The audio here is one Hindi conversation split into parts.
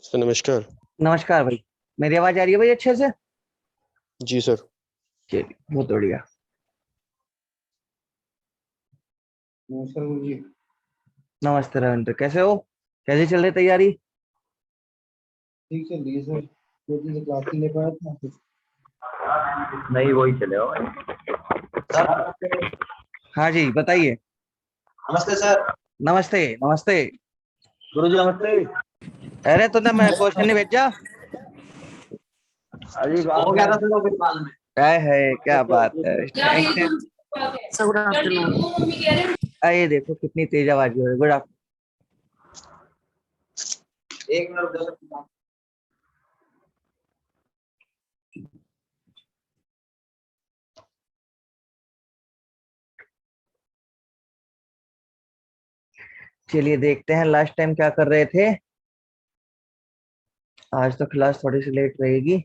सर नमस्कार। नमस्कार भाई। मेरी आवाज आ रही है भाई अच्छे से? जी सर। चलिए, बहुत बढ़िया। नमस्कार गुरु जी। नमस्ते रविंद्र, कैसे हो? कैसी चल रही तैयारी? ठीक चल रही है सर। 2 दिन से क्लास नहीं ले पाया था तो। नहीं वही चलेगा भाई। सर हाँ जी, बताइए। नमस्ते सर। नमस्ते नमस्ते। गुरु जी नमस्ते। अरे तूने मैं क्वेश्चन नहीं भेजा? अरे हो गया था सर फिर बाद में। क्या है, क्या बात है, thank you. Sir good afternoon. ये देखो कितनी तेज आवाज हो रही है। Good afternoon. 1 मिनट रुक जाओ सर। चलिए देखते हैं लास्ट टाइम क्या कर रहे थे। आज तो क्लास थोड़ी सी लेट रहेगी।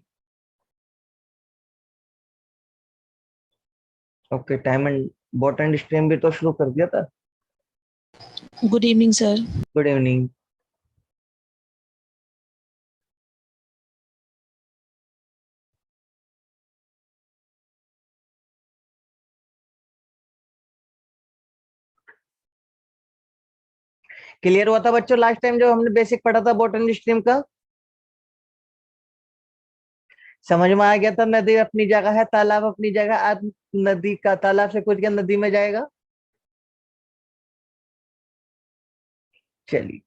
ओके, टाइम एंड बॉटन स्ट्रीम भी तो शुरू कर दिया था। Good evening sir. Good evening. Clear हुआ था बच्चों लास्ट टाइम जो हमने बेसिक पढ़ा था बॉटन स्ट्रीम का? समझ में आ गया था? नदी अपनी जगह है, तालाब अपनी जगह। आज नदी का तालाब से कूद के नदी में जाएगा। चलिए,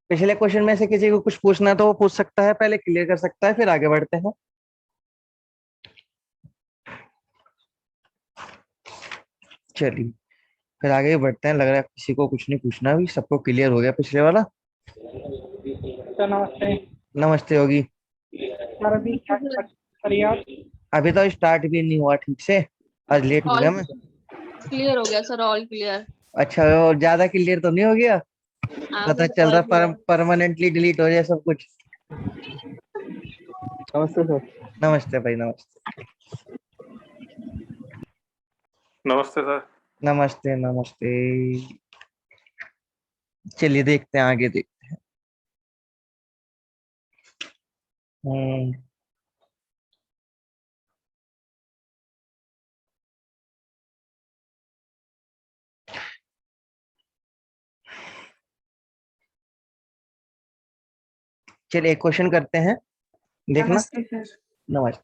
पिछले क्वेश्चन में से किसी को कुछ पूछना है तो वो पूछ सकता है, पहले क्लियर कर सकता है, फिर आगे बढ़ते हैं। चलिए, फिर आगे ही बढ़ते हैं। लग रहा है किसी को कुछ नहीं पूछना, भी सबको क्लियर हो गया पिछले वाला। सर नमस्ते। नमस्ते योगी। सर अभी क्या करिए आप? अभी तो स्टार्ट भी नहीं हुआ ठीक से, आज लेट हो ऑल गया मैं। क्लियर हो गया सर, ऑल क्लियर। अच्छा, और ज्यादा क्लियर तो नहीं हो गया? हाँ पता सर, चल ऑल रहा क्लियर। परमानेंटली डिलीट हो जाए सब कुछ। नमस्ते सर। नमस्ते भाई, नमस्ते। नमस्ते सर। नमस्ते नमस्ते। चलिए देखते हैं, आगे देखते हैं। चलिए एक क्वेश्चन करते हैं, देखना। नमस्ते सर। नमस्ते।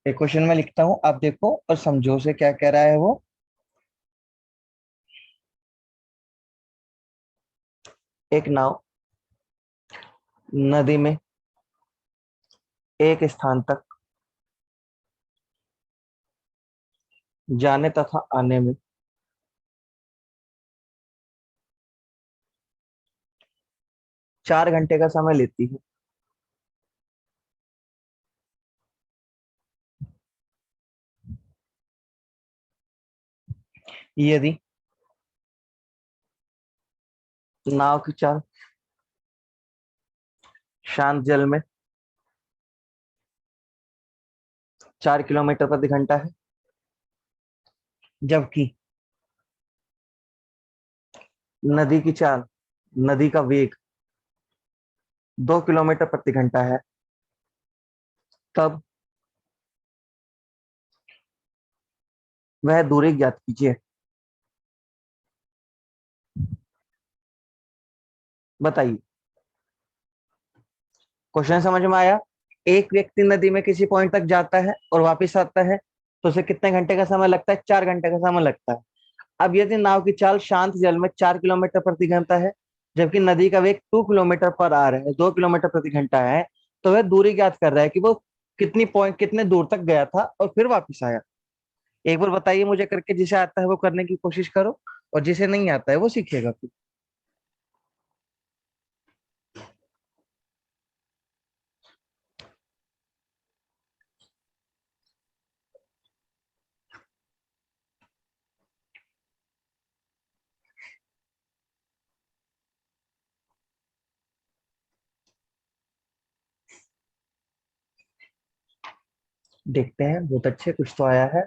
एक क्वेश्चन में लिखता हूँ, आप देखो और समझो से क्या कह रहा है वो। एक नाव नदी में एक स्थान तक जाने तथा आने में 4 घंटे का समय लेती है। यदि नाव की चाल शांत जल में 4 किलोमीटर प्रति घंटा है, जबकि नदी की चाल, नदी का वेग 2 किलोमीटर प्रति घंटा है, तब वह दूरी ज्ञात कीजिए। बताइए, क्वेश्चन समझ में आया? एक व्यक्ति नदी में किसी पॉइंट तक जाता है और वापस आता है, तो उसे कितने घंटे का समय लगता है? 4 घंटे का समय लगता है। अब यदि नाव की चाल शांत जल में 4 किलोमीटर प्रति घंटा है, जबकि नदी का वेग 2 किलोमीटर पर आवर है, 2 किलोमीटर प्रति घंटा है, तो वह दूरी ज्ञात कर रहा है कि वो कितने दूर तक गया था और फिर वापस आया। एक बार बताइए मुझे करके, जिसे आता है वो करने की कोशिश करो, और जिसे नहीं आता है वो सीखेगा फिर। देखते हैं, बहुत अच्छे, कुछ तो आया है।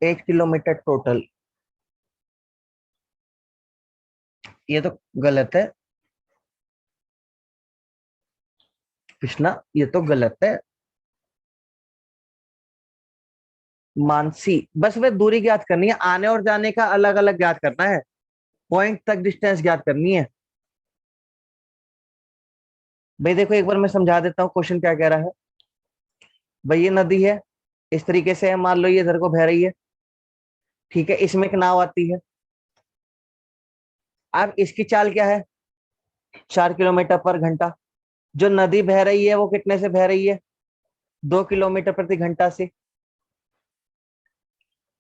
8 किलोमीटर टोटल, ये तो गलत है कृष्णा, ये तो गलत है। मानसी, बस वे दूरी ज्ञात करनी है, आने और जाने का अलग अलग ज्ञात करना है, पॉइंट तक डिस्टेंस ज्ञात करनी है। भाई देखो एक बार मैं समझा देता हूँ क्वेश्चन क्या कह रहा है। भाई ये नदी है, इस तरीके से है, मान लो ये इधर को बह रही है, ठीक है, इसमें एक नाव आती है। अब इसकी चाल क्या है, 4 किलोमीटर पर घंटा। जो नदी बह रही है वो कितने से बह रही है, 2 किलोमीटर प्रति घंटा से।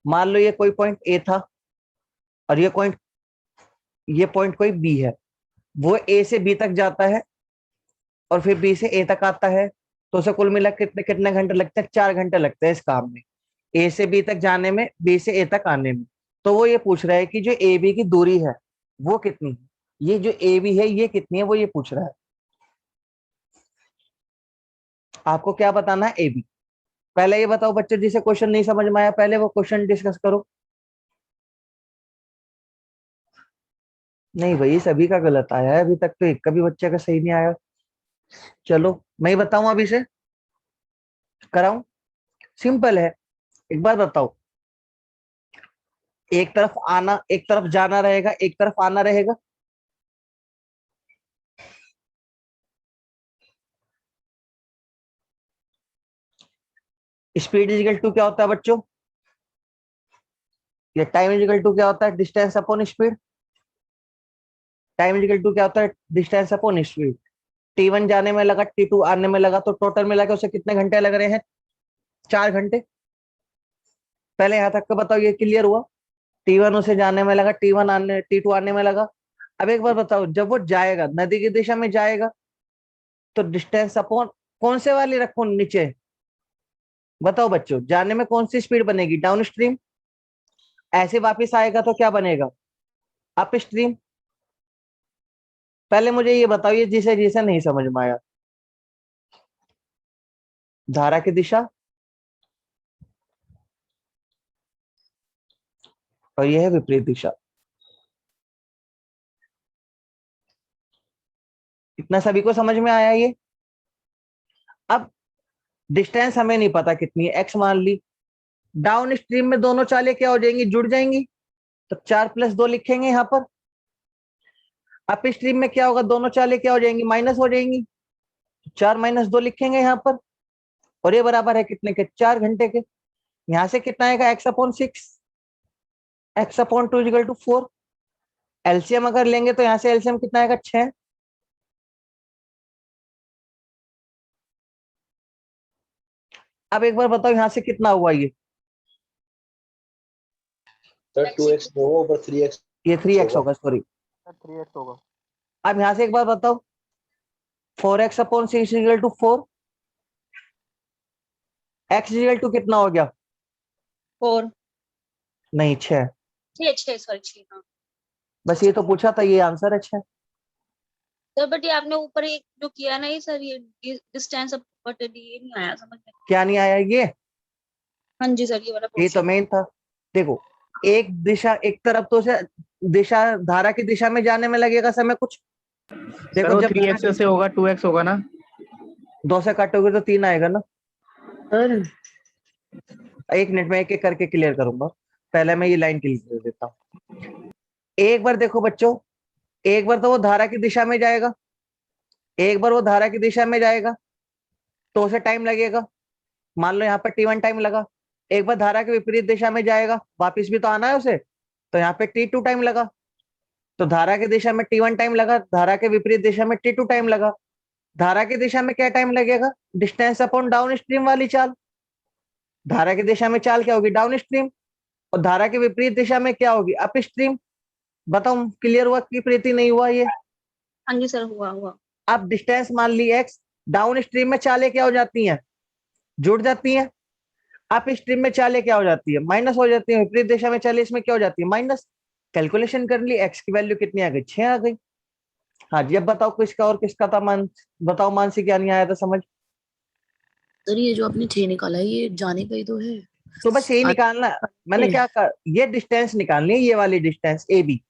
मान लो ये कोई पॉइंट ए था और ये पॉइंट कोई बी है, वो ए से बी तक जाता है और फिर बी से ए तक आता है, तो उसे कुल मिला कितने कितने घंटे लगते हैं, 4 घंटे लगते हैं इस काम में, ए से बी तक जाने में, बी से ए तक आने में। तो वो ये पूछ रहा है कि जो ए बी की दूरी है वो कितनी है, ये जो ए बी है ये कितनी है, वो ये पूछ रहा है। आपको क्या बताना है, ए बी। पहले ये बताओ बच्चे जिसे क्वेश्चन नहीं समझ में आया, पहले वो क्वेश्चन डिस्कस करो। नहीं भाई सभी का गलत आया है, अभी तक तो एक का भी बच्चे का सही नहीं आया। चलो मैं ही बताऊं अभी से, कराऊं, सिंपल है। एक बार बताओ, एक तरफ आना, एक तरफ जाना रहेगा, एक तरफ आना रहेगा। स्पीड इजिकल टू क्या होता है बच्चों, ये टाइम इजिकल टू क्या होता है, distance upon speed. Time equal to क्या होता है, डिस्टेंस अपॉन स्पीड। T1 जाने में लगा, T2 आने में लगा, तो टोटल मिला के उसे कितने घंटे लग रहे हैं, 4 घंटे। पहले यहां तक का बताओ, ये क्लियर हुआ। T1 उसे जाने में लगा, T2 आने में लगा। अब एक बार बताओ, जब वो जाएगा नदी की दिशा में जाएगा तो डिस्टेंस अपॉन कौन से वाली रखो नीचे, बताओ बच्चों, जाने में कौन सी स्पीड बनेगी, डाउन स्ट्रीम। ऐसे वापस आएगा तो क्या बनेगा, अप स्ट्रीम। पहले मुझे ये बताओ, ये जिसे जिसे नहीं समझ में आया, धारा की दिशा और यह है विपरीत दिशा। इतना सभी को समझ में आया ये। अब डिस्टेंस हमें नहीं पता कितनी है, एक्स मान ली। डाउन स्ट्रीम में दोनों चालें क्या हो जाएंगी, जुड़ जाएंगी, तो 4+2 लिखेंगे यहाँ पर। अप स्ट्रीम में क्या होगा, दोनों चालें क्या हो जाएंगी, माइनस हो जाएंगी, 4-2 लिखेंगे यहाँ पर। और ये बराबर है कितने के, 4 घंटे के। यहां से कितना आएगा, x/6, x/2 = 4। एलसीएम अगर लेंगे तो यहाँ से एलसीएम कितना आएगा, 6। अब एक बार बताओ यहाँ से कितना हुआ ये, सर 2x होगा ऊपर 3x, ये 3x होगा, सॉरी 3x होगा। अब यहां से एक बार बताओ, 4x/6 = 4, x = कितना हो गया, 4 नहीं 6। 6 सॉरी 6 हाँ बस ये तो पूछा था, ये आंसर है 6। सर बट ये आपने ऊपर एक जो किया ना ये सर ये डिस्टेंस बट ये नहीं आया समझ में। क्या नहीं आया ये, हाँ जी सर ये वाला ये तो मेन था। देखो एक दिशा, एक तरफ तो से दिशा, धारा की दिशा में जाने में लगेगा समय कुछ। देखो जब 3x से होगा 2x होगा ना, 2 से काटोगे तो 3 आएगा ना। सर एक मिनट में एक एक करके क्लियर करूंगा, पहले मैं ये लाइन क्लियर कर देता हूँ। एक बार देखो बच्चों, एक बार तो वो धारा की दिशा में जाएगा, एक बार वो धारा की दिशा में जाएगा तो उसे टाइम लगेगा, मान लो यहाँ पर T1 टाइम लगा। एक बार धारा के विपरीत दिशा में जाएगा, वापिस भी तो आना है उसे, तो यहाँ पे T2 टाइम लगा। तो धारा की दिशा में T1 टाइम लगा, धारा के विपरीत दिशा में T2 टाइम लगा। धारा की दिशा में क्या टाइम लगेगा, डिस्टेंस अपॉन डाउन स्ट्रीम वाली चाल। धारा की दिशा में चाल क्या होगी, डाउन स्ट्रीम, और धारा के विपरीत दिशा में क्या होगी, अप स्ट्रीम। बताओ क्लियर हुआ कि प्रीति नहीं हुआ ये। हाँ जी सर हुआ। अब डिस्टेंस मान ली x, डाउन स्ट्रीम में चालें क्या हो जाती हैं, जुड़ जाती हैं। अप स्ट्रीम में चालें क्या हो जाती है, माइनस हो जाती है। विपरीत दिशा में चालें इसमें क्या हो जाती है, माइनस। कैलकुलेशन कर ली, x की वैल्यू कितनी आ गई, 6 आ गई। हाँ जी अब बताओ किसका और किसका था, मान बताओ, मानसी क्या नहीं आया था समझ। सर ये जो आपने 6 निकाला है ये जाने का ही तो है। तो बस यही निकालना। मैंने क्या कहा, ये डिस्टेंस निकालनी है, ये वाली डिस्टेंस ए बी।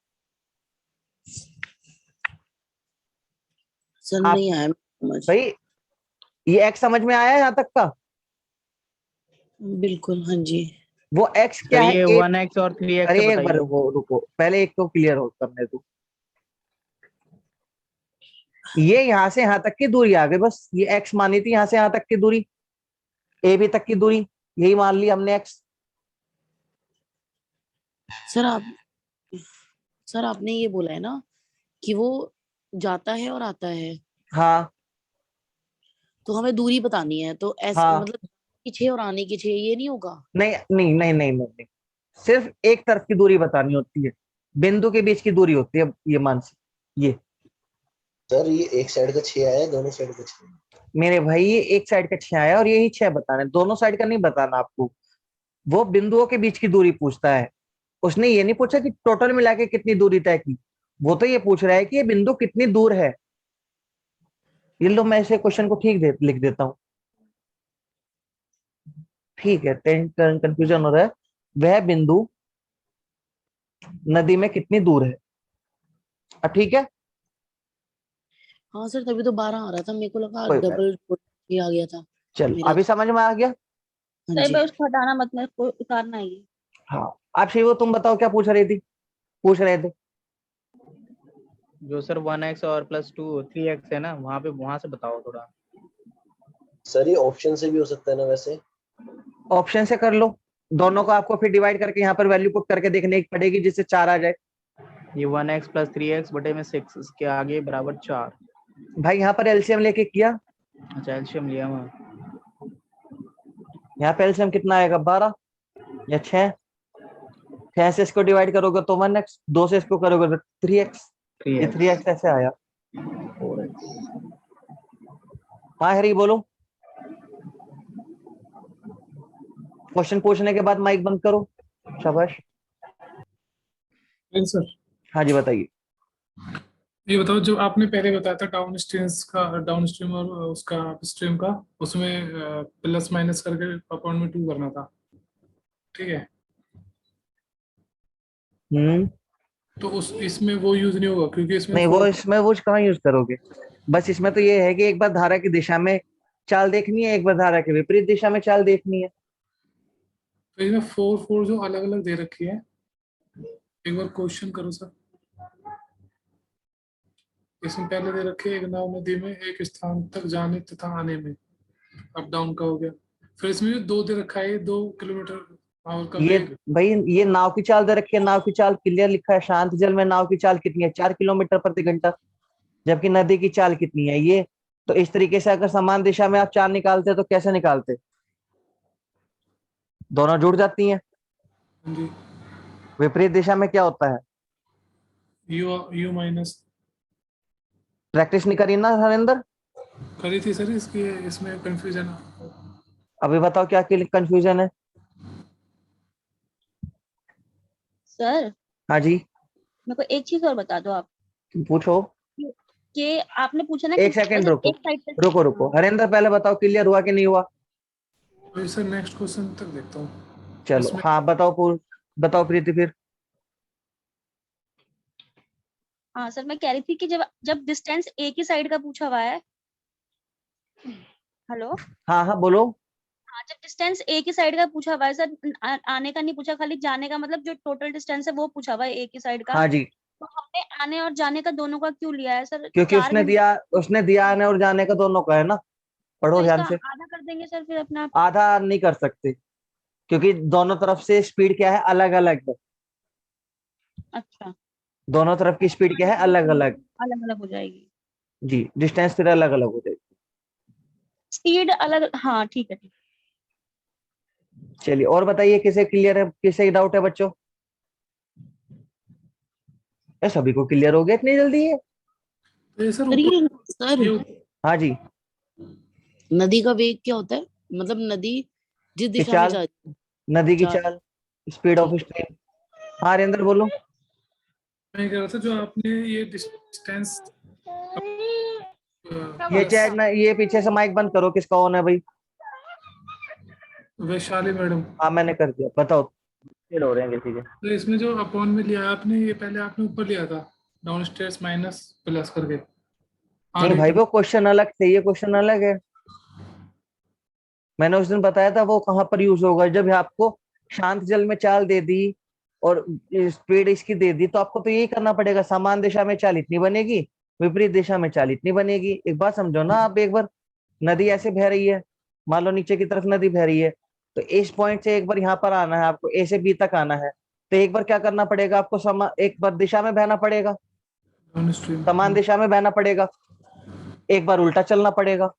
सर आप नहीं आया समझ। भाई ये एक्स समझ में आया यहाँ तक का? बिल्कुल हाँ जी। वो एक्स सर क्या है? ये ए, 1x और 3x अरे से एक बार बताइए। रुको, पहले एक तो क्लियर हो करने दो। ये यहाँ से यहाँ तक की दूरी आ गई, बस ये एक्स मानी थी, यहाँ से यहाँ तक की दूरी, ए बी तक की दूरी, यही मान ली हमने एक्स। सर आपने ये बोला है ना कि वो जाता है और आता है, हाँ तो हमें दूरी बतानी है, तो ऐसे हाँ, मतलब कि 6 और आने की 6 ये नहीं होगा। नहीं नहीं नहीं नहीं नहीं, नहीं। सिर्फ एक तरफ की दूरी बतानी होती है, बिंदु के बीच की दूरी होती है, ये मान से ये। सर ये एक साइड का 6 आया है, दोनों साइड का 6। मेरे भाई ये एक साइड का 6 आया और यही 6 बताना है, दोनों साइड का नहीं बताना आपको। वो बिंदुओं के बीच की दूरी पूछता है, उसने ये नहीं पूछा कि टोटल मिला के कितनी दूरी तय की। वो तो ये पूछ रहा है कि ये बिंदु कितनी दूर है। ये लो, मैं इसे क्वेश्चन को लिख देता हूँ। ठीक है, कंफ्यूजन हो रहा है। वह बिंदु नदी में कितनी दूर है। अब ठीक है, हाँ सर तभी तो 12 आ रहा था, मेरे को लगा कोई बात डबल ये आ गया था चल, मेरा। अभी समझ में आ गया। हाँ सर जी। भाई उसको हटाना मत, मेरे को उतारना है ये। हाँ, आप शिवो तुम बताओ क्या पूछ रहे थे। जो सर 1x और +2 3x है ना, वहां से बताओ थोड़ा। सर ये ऑप्शन से भी हो सकता है ना वैसे। ऑप्शन से कर लो, दोनों को आपको फिर डिवाइड करके यहाँ पर वैल्यू पुट करके देखने की पड़ेगी, जिससे 4 आ जाए। ये 1x + 3x बटे में 6 इसके आगे बराबर 4। भाई यहाँ पर एलसीएम लेके किया, अच्छा एलसीएम लिया वहाँ। यहाँ पे एलसीएम कितना आएगा, 12 या 6। 6 से इसको डिवाइड करोगे तो 1x, 2 से इसको करोगे तो 3x। ये 3x ऐसे आया। 4x। हाँ हरी बोलो, क्वेश्चन पूछने के बाद माइक बंद करो, शाबाश। सर हाँ जी बताइए। ये बताओ, जो आपने पहले बताया था डाउन स्ट्रीम और उसका अपस्ट्रीम का, उसमें प्लस माइनस करके अपॉन में 2 करना था, ठीक है? तो इसमें वो यूज नहीं होगा क्योंकि इसमें नहीं, वो इसमें वो कहाँ यूज करोगे। बस इसमें तो ये है कि एक बार धारा की दिशा में चाल देखनी है, एक बार धारा के विपरीत दिशा में चाल देखनी है। तो इसमें 4 जो अलग अलग दे रखी है, एक बार क्वेश्चन करो सर। इसमें पहले दे रखे एक नाव नदी में एक स्थान तक जाने तथा आने में, अप डाउन का हो गया। फिर इसमें जो 2 दे रखा है 2 किलोमीटर आवर का ये वेग। भाई ये नाव की चाल दे रखी है, नाव की चाल क्लियर लिखा है, शांत जल में नाव की चाल कितनी है, 4 किलोमीटर प्रति घंटा। जबकि नदी की चाल कितनी है ये। तो इस तरीके से अगर समान दिशा में आप चाल निकालते तो कैसे निकालते, दोनों जुड़ जाती हैं। जी, विपरीत दिशा में क्या होता है, यू माइनस। प्रैक्टिस नहीं करी ना हरिंदर। करी थी सर, इसकी इसमें कंफ्यूजन। अभी बताओ क्या कंफ्यूजन है। सर हाँ जी मेरे को एक चीज और बता दो आप, पूछो। कि आपने पूछा ना एक कि सेकंड अगर रुको, एक साइड पे रुको हरिंदर पहले बताओ क्लियर हुआ कि नहीं हुआ। तो सर नेक्स्ट क्वेश्चन तक देखता हूँ। चलो उसमें हाँ बताओ प्रीति फिर। हाँ सर मैं कह रही थी कि जब जब डिस्टेंस एक ही साइड का पूछा हुआ है, हेलो, हाँ हाँ बोलो। हाँ जब डिस्टेंस एक ही साइड का पूछा हुआ है सर, आने का नहीं पूछा, खाली जाने का, मतलब जो टोटल डिस्टेंस है वो पूछा हुआ है एक ही साइड का, हाँ जी, तो हमने आने और जाने का दोनों का क्यों लिया है सर? क्योंकि 4 उसने दिया आने और जाने का दोनों का है ना। तो पढ़ो ध्यान इसका से। आधा कर देंगे सर फिर अपना। आधा नहीं कर सकते, क्योंकि दोनों तरफ से स्पीड क्या है, अलग अलग है। अच्छा, दोनों तरफ की स्पीड क्या है, अलग अलग। अलग अलग हो जाएगी जी, डिस्टेंस फिर अलग अलग हो जाएगी। स्पीड अलग, हाँ ठीक है ठीक है। चलिए और बताइए, किसे क्लियर है, किसे डाउट है बच्चों। सभी को क्लियर हो गया इतनी जल्दी है। तो ये सर सर हाँ जी, नदी का वेग क्या होता है, मतलब नदी जिस की दिशा में चाल, जाती है। नदी की चाल। चाल, स्पीड ऑफ ठीक है। स्ट्रीम। हाँ हरिंदर बोलो। मैं कह रहा था, जो आपने ये डिस्टेंस ये चैट ना, ये पीछे से माइक बंद करो, किसका ऑन है भाई। वैशाली मैडम, हाँ मैंने कर दिया, बताओ फेल हो रहे हैं किसी के। तो इसमें जो अपॉन में लिया है आपने, ये पहले आपने ऊपर लिया था डाउन स्टेयर्स माइनस प्लस करके नहीं आगे भाई वो क्वेश्चन अलग थे, ये क्वेश्चन अलग है। मैंने उस दिन बताया था वो कहाँ पर यूज होगा, जब आपको शांत जल में चाल दे दी और स्पीड इसकी दे दी, तो आपको तो यही करना पड़ेगा, समान दिशा में चाल इतनी बनेगी, विपरीत दिशा में चाल इतनी बनेगी। एक बात समझो ना, आप एक बार नदी ऐसे बह रही है, मान लो नीचे की तरफ नदी बह रही है, तो इस पॉइंट से एक बार यहाँ पर आना है आपको, ए से बी तक आना है, तो एक बार क्या करना पड़ेगा आपको, एक बार दिशा में बहना पड़ेगा, डाउन स्ट्रीम। समान दिशा में बहना पड़ेगा, एक बार उल्टा चलना पड़ेगा।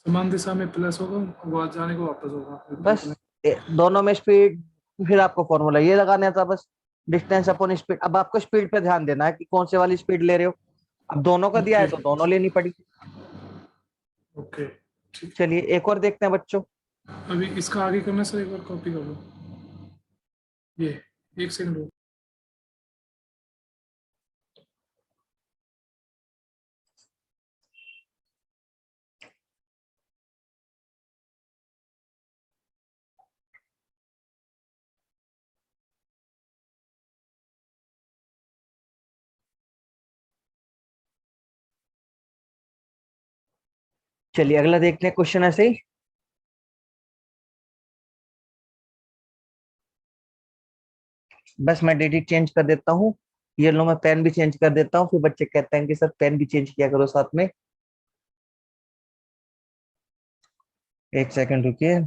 समान दिशा में प्लस होगा, वहां जाने को वापस होगा बस विपरीत में। दोनों में स्पीड, फिर आपको फॉर्मूला ये लगाना था बस, डिस्टेंस अपॉन स्पीड। अब आपको स्पीड पे ध्यान देना है कि कौन से वाली स्पीड ले रहे हो। अब दोनों का दिया है तो दोनों लेनी पड़ी। ओके ठीक। चलिए एक और देखते हैं बच्चों। अभी इसका आगे करना सर, एक बार कॉपी कर लो ये, एक सेकंड रुको। चलिए अगला देखते हैं क्वेश्चन ऐसे ही। बस मैं डेट चेंज कर देता हूँ, ये लो मैं पेन भी चेंज कर देता हूँ, फिर बच्चे कहते हैं कि सर पेन भी चेंज किया करो साथ में। एक सेकंड रुकिए।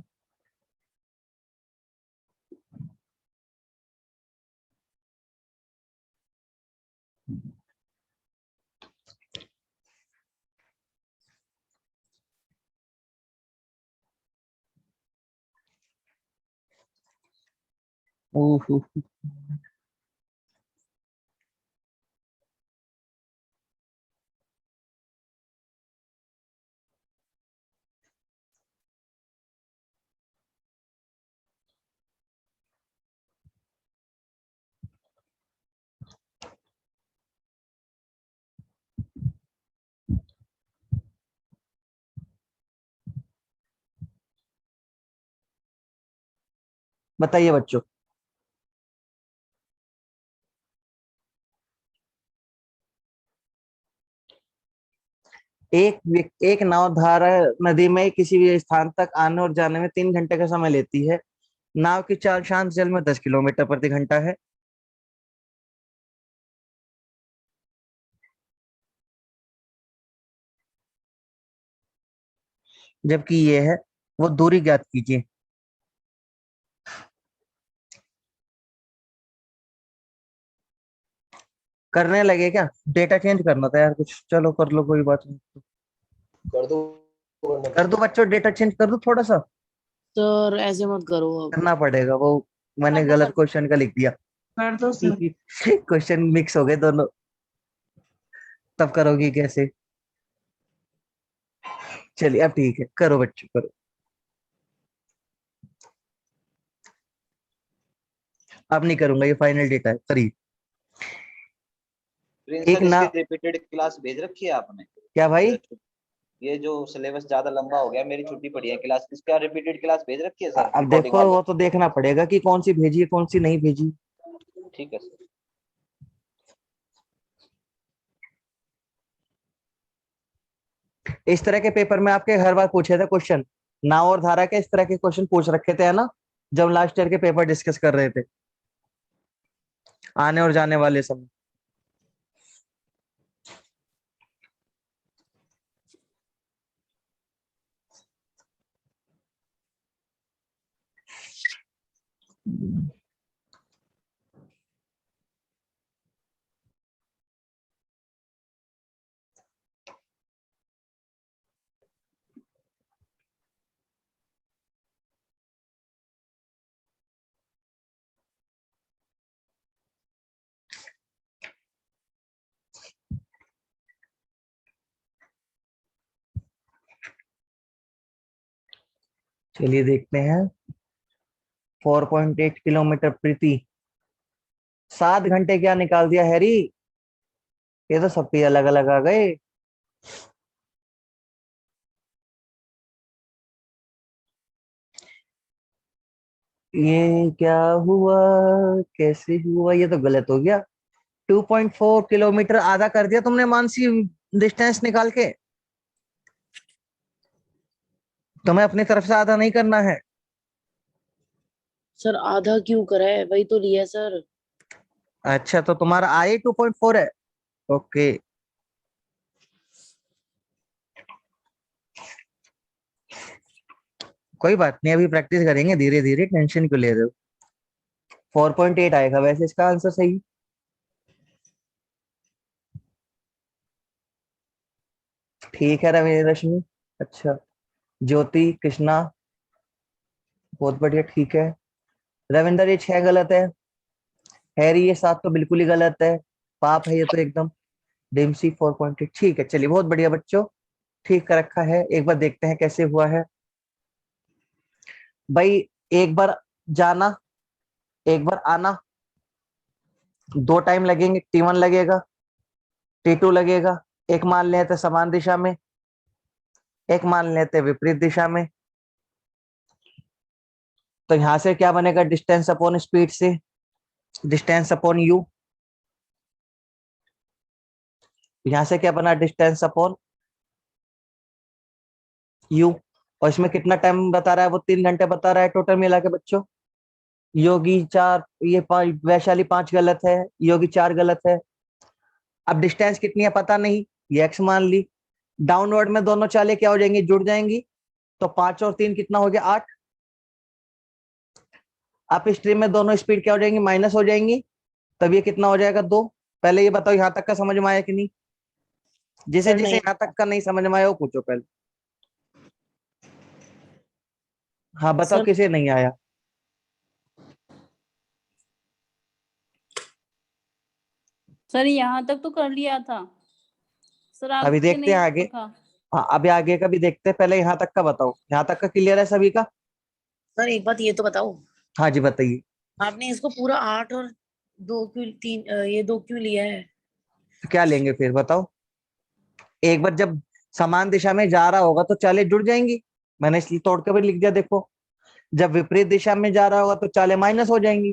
ओह, बताइए बच्चों। एक नाव धारा नदी में किसी भी स्थान तक आने और जाने में 3 घंटे का समय लेती है। नाव की चाल शांत जल में 10 किलोमीटर प्रति घंटा है। जबकि ये है, वो दूरी ज्ञात कीजिए। करने लगे क्या, डेटा चेंज करना था यार कुछ, चलो कर लो कोई बात नहीं। कर दो, करना कर दो बच्चों, डेटा चेंज कर दो थोड़ा सा। सर ऐसे मत करो अब। करना पड़ेगा वो, मैंने गलत क्वेश्चन का लिख दिया। कर दो सर। क्वेश्चन मिक्स हो गए दोनों, तब करोगी कैसे। चलिए अब ठीक है, करो बच्चों करो। अब नहीं करूंगा, ये फाइनल डेटा है, करिए। एक प्रिंसिपल ना, इसकी रिपीटेड क्लास भेज रखी है आपने? क्या भाई? ये जो सिलेबस ज्यादा लंबा हो गया, मेरी छुट्टी पड़ी है क्लास, इसका रिपीटेड क्लास भेज रखी है सर, अब रिकॉर्डिंग देखो वाली? वो तो देखना पड़ेगा कि कौन सी भेजी है कौन सी नहीं भेजी। ठीक है सर। इस तरह के पेपर में आपके हर बार पूछे थे क्वेश्चन, नाव और धारा के इस तरह के क्वेश्चन पूछ रखे थे, है ना, जब लास्ट ईयर के पेपर डिस्कस कर रहे थे, आने और जाने वाले समय। चलिए देखते हैं। 4.8 किलोमीटर प्रति 7 घंटे क्या निकाल दिया हैरी, ये तो सबके अलग अलग आ गए। ये क्या हुआ, कैसे हुआ, ये तो गलत हो गया। 2.4 किलोमीटर आधा कर दिया तुमने मानसी, डिस्टेंस निकाल के। तुम्हें अपनी तरफ से आधा नहीं करना है। सर आधा क्यों करा है, वही तो लिया सर। अच्छा, तो तुम्हारा आई 2.4 है। ओके, कोई बात नहीं, अभी प्रैक्टिस करेंगे धीरे धीरे, टेंशन क्यों ले रहे हो। 4.8 आएगा वैसे इसका आंसर सही। ठीक है रवि रश्मि, अच्छा। ज्योति कृष्णा, बहुत बढ़िया, ठीक है। रविंदर ये 6 गलत है। हैरी ये 7 तो बिल्कुल ही गलत है। पाप है ये तो एकदम। डिम्सी 4.8, ठीक है, चलिए बहुत बढ़िया बच्चों, ठीक कर रखा है। एक बार देखते हैं कैसे हुआ है भाई। एक बार जाना, एक बार आना, 2 टाइम लगेंगे। T1 लगेगा, T2 लगेगा। एक मान लेते समान दिशा में, एक मान लेते विपरीत दिशा में। तो यहां से क्या बनेगा, डिस्टेंस अपॉन स्पीड से डिस्टेंस अपॉन यू। यहां से क्या बना, डिस्टेंस अपॉन यू। और इसमें कितना टाइम बता रहा है, वो 3 घंटे बता रहा है टोटल मिला के बच्चों। योगी 4, ये 5, वैशाली 5 गलत है, योगी 4 गलत है। अब डिस्टेंस कितनी है पता नहीं, ये x मान ली। डाउनवर्ड में दोनों चालें क्या हो जाएंगी, जुड़ जाएंगी। तो 5 और 3 कितना हो गया, 8। अप स्ट्रीम में दोनों स्पीड क्या हो जाएंगी, माइनस हो जाएंगी। तब ये कितना हो जाएगा, 2। पहले ये बताओ यहाँ तक का समझ में आया कि नहीं। जिसे सर जिसे नहीं। यहाँ तक का नहीं समझ में आया वो पूछो पहले। हाँ बताओ सर किसे नहीं आया। सर यहाँ तक तो कर लिया था सर, अभी आगे देखते नहीं हैं आगे। रखा। हाँ अभी आगे का भी देखते हैं, पहले यहाँ तक का बताओ। यहाँ तक का क्लियर है सभी का। सर एक बात ये तो बताओ, हाँ जी बताइए। आपने इसको पूरा 8 और 2 क्यों, 3 ये 2 क्यों लिया है? तो क्या लेंगे फिर बताओ। एक बार जब समान दिशा में जा रहा होगा तो चालें जुड़ जाएंगी। मैंने इसलिए तोड़ के भी लिख दिया देखो। जब विपरीत दिशा में जा रहा होगा तो चालें माइनस हो जाएंगी।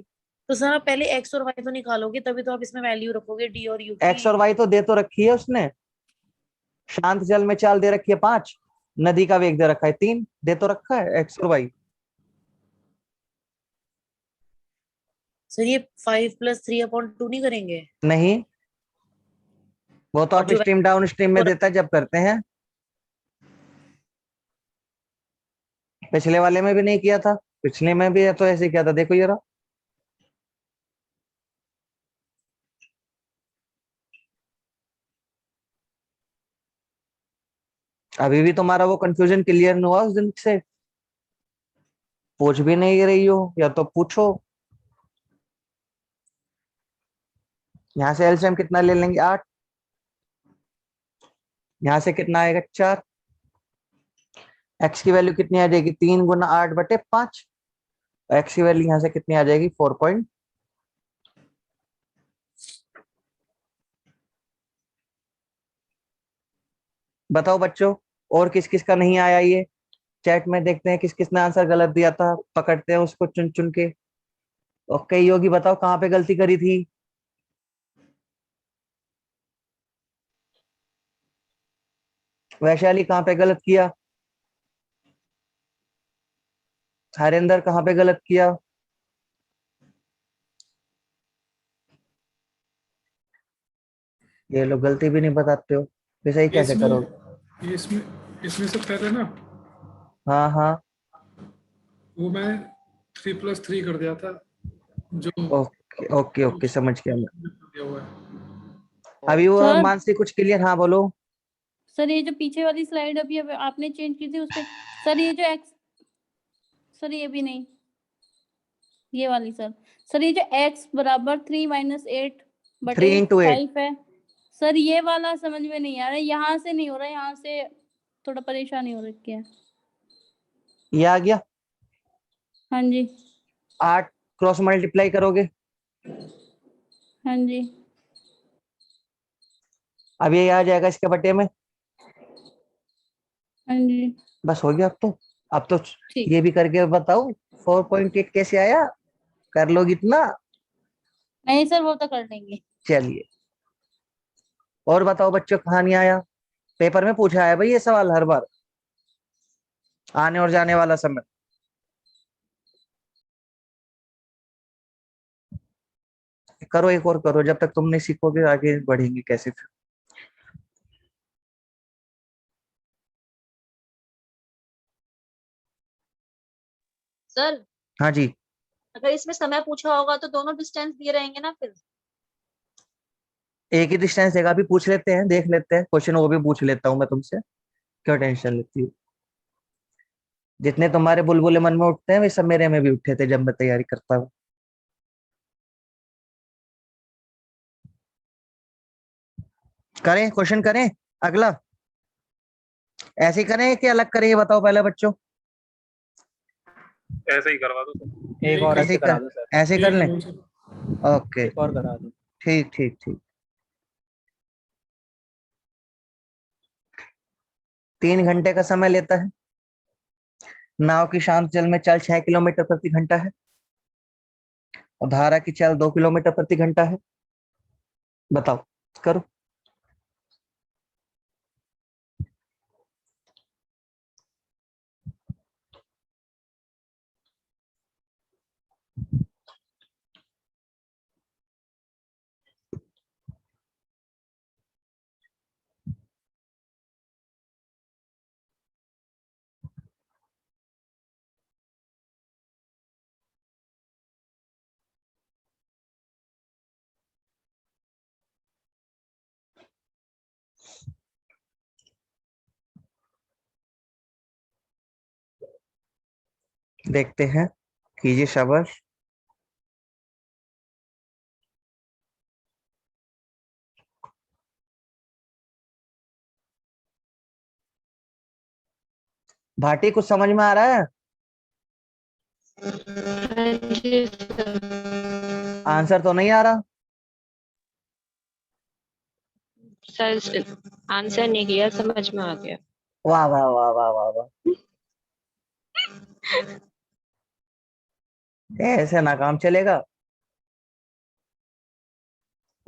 तो सर आप पहले एक्स और वाई तो निकालोगे, तभी तो आप इसमें वैल्यू रखोगे डी और यू एक्स की। और वाई तो दे तो रखी है उसने। शांत जल में चाल दे रखी है 5, नदी का वेग दे रखा है 3, दे तो रखा है एक्स और वाई। सर ये 5+3/2 नहीं करेंगे? नहीं, वो तो और आप जो स्ट्रीम डाउन स्ट्रीम में देता है जब करते हैं। पिछले वाले में भी नहीं किया था, पिछले में भी है तो ऐसे किया था, देखो ये रहा। अभी भी तुम्हारा वो कंफ्यूजन क्लियर नहीं हुआ उस दिन से। पूछ भी नहीं रही हो या तो पूछो। यहाँ से एलसीएम कितना ले लेंगे, 8। यहाँ से कितना आएगा, 4। एक्स की वैल्यू कितनी आ जाएगी, 3 × 8/5। एक्स की वैल्यू यहाँ से कितनी आ जाएगी, 4 बताओ बच्चों। और किस किस का नहीं आया ये, चैट में देखते हैं किस किस ने आंसर गलत दिया था, पकड़ते हैं उसको चुन चुन के। ओके योगी बताओ कहाँ पे गलती करी थी। वैशाली कहाँ पे गलत किया। हरिंदर कहाँ पे गलत किया। ये लोग गलती भी नहीं बताते हो, फिर सही कैसे इसमें करोगे। इसमें इसमें से पहले ना, हाँ हाँ, वो मैं 3+3 कर दिया था, जो ओके ओके ओके, समझ गया मैं। दिया हुआ है। अभी वो सर मानसी कुछ क्लियर, हाँ बोलो। सर ये जो पीछे वाली स्लाइड अभी आपने चेंज की थी उसपे, सर ये जो एक्स, सर ये भी नहीं, ये वाली सर ये जो x बराबर 3 - 8 3 बटे × 8। 5 है, सर ये वाला समझ में नहीं आ रहा है, यहाँ से नहीं हो रहा है, यहाँ से थोड़ा परेशानी हो रखी है। ये आ गया। हाँ जी 8 क्रॉस मल्टीप्लाई करोगे, हाँ जी अब ये आ जाएगा इसके बटे में। हाँ जी। बस हो गया अब तो। अब तो ठीक। ये भी करके बताओ 4.8 कैसे आया, कर लोगी इतना? नहीं सर वो तो कर लेंगे। चलिए और बताओ बच्चों, कहाँ नहीं आया? पेपर में पूछा है भाई ये सवाल हर बार, आने और जाने वाला समय। करो एक और करो, जब तक तुम नहीं सीखोगे आगे बढ़ेंगे कैसे फिर। सर हाँ जी, अगर इसमें समय पूछा होगा तो दोनों डिस्टेंस दिए रहेंगे ना फिर? एक ही डिस्टेंस देगा, अभी पूछ लेते हैं, देख लेते हैं क्वेश्चन, वो भी पूछ लेता हूँ मैं तुमसे, क्यों टेंशन लेती हूँ? जितने तुम्हारे बुलबुले मन में उठते हैं वे सब मेरे में भी उठे थे जब मैं तैयारी करता हूँ। करें क्वेश्चन, करें अगला? ऐसे ही करें कि अलग करें, ये बताओ पहले बच्चों। ऐसे ही करवा दो सर। एक और ऐसे ही ऐसे करा कर, दो सर, ऐसे ही कर लें? करो सर। ओके एक और करा दो। ठीक ठीक ठीक। 3 घंटे का समय लेता है, नाव की शांत जल में चाल 6 किलोमीटर प्रति घंटा है और धारा की चाल 2 किलोमीटर प्रति घंटा है। बताओ, करो। देखते हैं, कीजिए शाबाश। भाटी कुछ समझ में आ रहा है? आंसर तो नहीं आ रहा? सर आंसर नहीं किया, समझ में आ गया। वाह वाह वाह वाह वाह वाह, ऐसे ना काम चलेगा।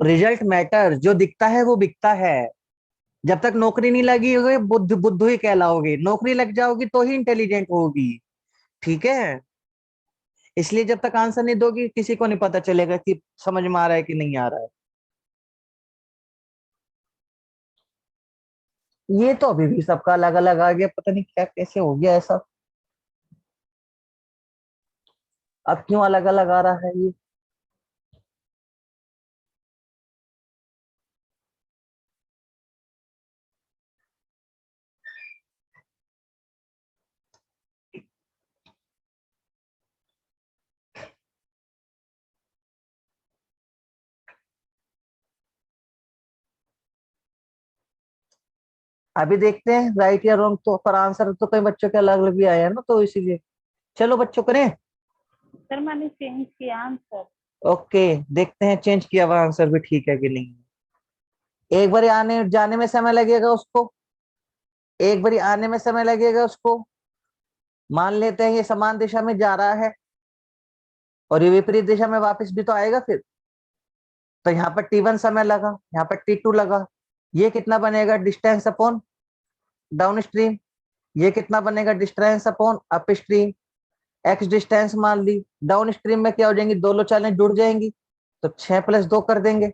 रिजल्ट मैटर, जो दिखता है वो बिकता है। जब तक नौकरी नहीं लगी होगी बुद्ध बुद्धू ही कहलाओगे, नौकरी लग जाओगी तो ही इंटेलिजेंट होगी, ठीक है? इसलिए जब तक आंसर नहीं दोगी किसी को नहीं पता चलेगा कि समझ में आ रहा है कि नहीं आ रहा है। ये तो अभी भी सबका अलग अलग आ गया, पता नहीं क्या कैसे हो गया ऐसा, अब क्यों अलग अलग आ रहा है ये? अभी देखते हैं राइट या रॉन्ग, तो पर आंसर तो कई बच्चों के अलग अलग भी आए हैं ना, तो इसीलिए चलो बच्चों करें। सर मैंने चेंज किया आंसर। ओके, देखते हैं चेंज किया हुआ आंसर भी ठीक है कि नहीं। एक बार आने जाने में समय लगेगा उसको, एक बार आने में समय लगेगा उसको। मान लेते हैं ये समान दिशा में जा रहा है और ये विपरीत दिशा में वापस भी तो आएगा फिर, तो यहाँ पर T1 समय लगा, यहाँ पर T2 लगा। ये कितना बनेगा? Distance upon down stream. ये कितना बनेगा? Distance upon up stream. X distance मान ली, डाउन स्ट्रीम में क्या हो जाएंगी? दोनों चालें जुड़ जाएंगी, तो 6 + 2 कर देंगे।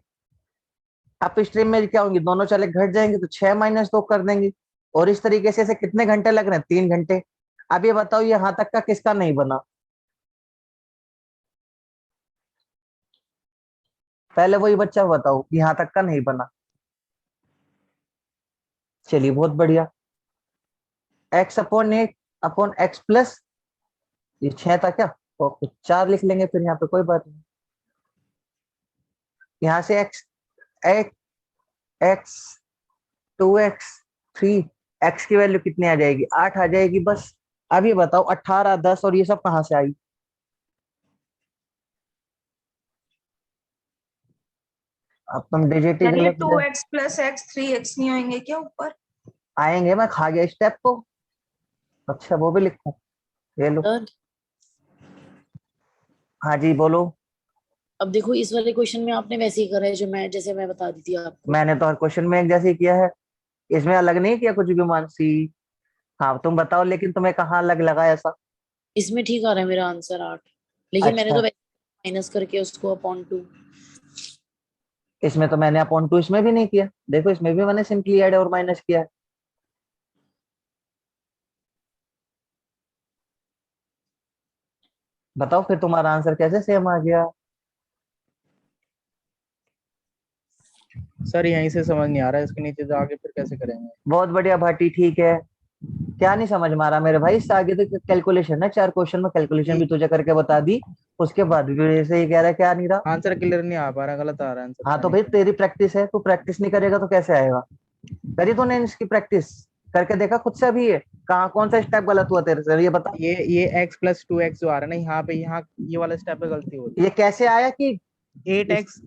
अप स्ट्रीम में क्या होंगी? दोनों चालें घट जाएंगी, तो 6 - 2 कर देंगे। और इस तरीके से कितने घंटे लग रहे हैं? 3 घंटे। अब ये बताओ यहाँ तक का किसका नहीं बना? पहले वही बच्चा बताओ, यहाँ तक का नहीं बना। चलिए बहुत बढ़िया। X upon 8 upon x plus, ये 6 था क्या? ओके 4 लिख लेंगे फिर यहाँ पे, कोई बात नहीं। यहाँ से एक्स 8 एक्स 2x 3, एक्स की वैल्यू कितनी आ जाएगी? 8 आ जाएगी बस। अब ये बताओ 18 10 और ये सब कहाँ से आई? अब तुम डिजिट यानी 2x + x 3x नहीं होंगे क्या ऊपर? आएंगे, मैं खा गया स्टेप को। अच्छा वो भी लिखूं? ये लो। सर हाँ जी बोलो। अब देखो इस वाले क्वेश्चन में आपने वैसे ही करा है जो मैं जैसे मैं बता दी थी आपको। मैंने तो हर क्वेश्चन में एक जैसे ही किया है, इसमें अलग नहीं किया कुछ भी मानसी। हाँ तुम बताओ, लेकिन तुम्हें कहाँ अलग लगा ऐसा? इसमें ठीक आ रहा है मेरा आंसर 8, लेकिन मैंने अच्छा, तो माइनस करके उसको अपॉन 2। इसमें तो मैंने अपॉन 2 इसमें भी नहीं किया, देखो इसमें भी मैंने सिंपली ऐड और माइनस किया है। बताओ फिर तुम्हारा आंसर कैसे सेम आ गया? सर यहीं से समझ नहीं आ रहा है, इसके नीचे जाके फिर कैसे करेंगे? बहुत बढ़िया भाटी, ठीक है। क्या नहीं समझ में आ रहा मेरे भाई? इससे आगे तो कैलकुलेशन है, 4 क्वेश्चन में कैलकुलेशन भी तुझे करके बता दी, उसके बाद भी ऐसे ही कह रहा है क्या नहीं रहा। आंसर क्लियर नहीं आ पा रहा, गलत आ रहा है आंसर, हाँ पता तो नहीं भाई क्यों। तेरी प्रैक्टिस है, तू प्रैक्टिस नहीं करेगा तो कैसे आएगा? करी तूने इसकी प्रैक्टिस? करके देखा खुद से अभी? ये कहाँ कौन सा स्टेप गलत हुआ तेरे से, ये बता। ये x प्लस 2x जो आ रहा है ना, यहाँ पे यहाँ ये वाला स्टेप पे गलती हो रही ये कैसे आया कि है। 8x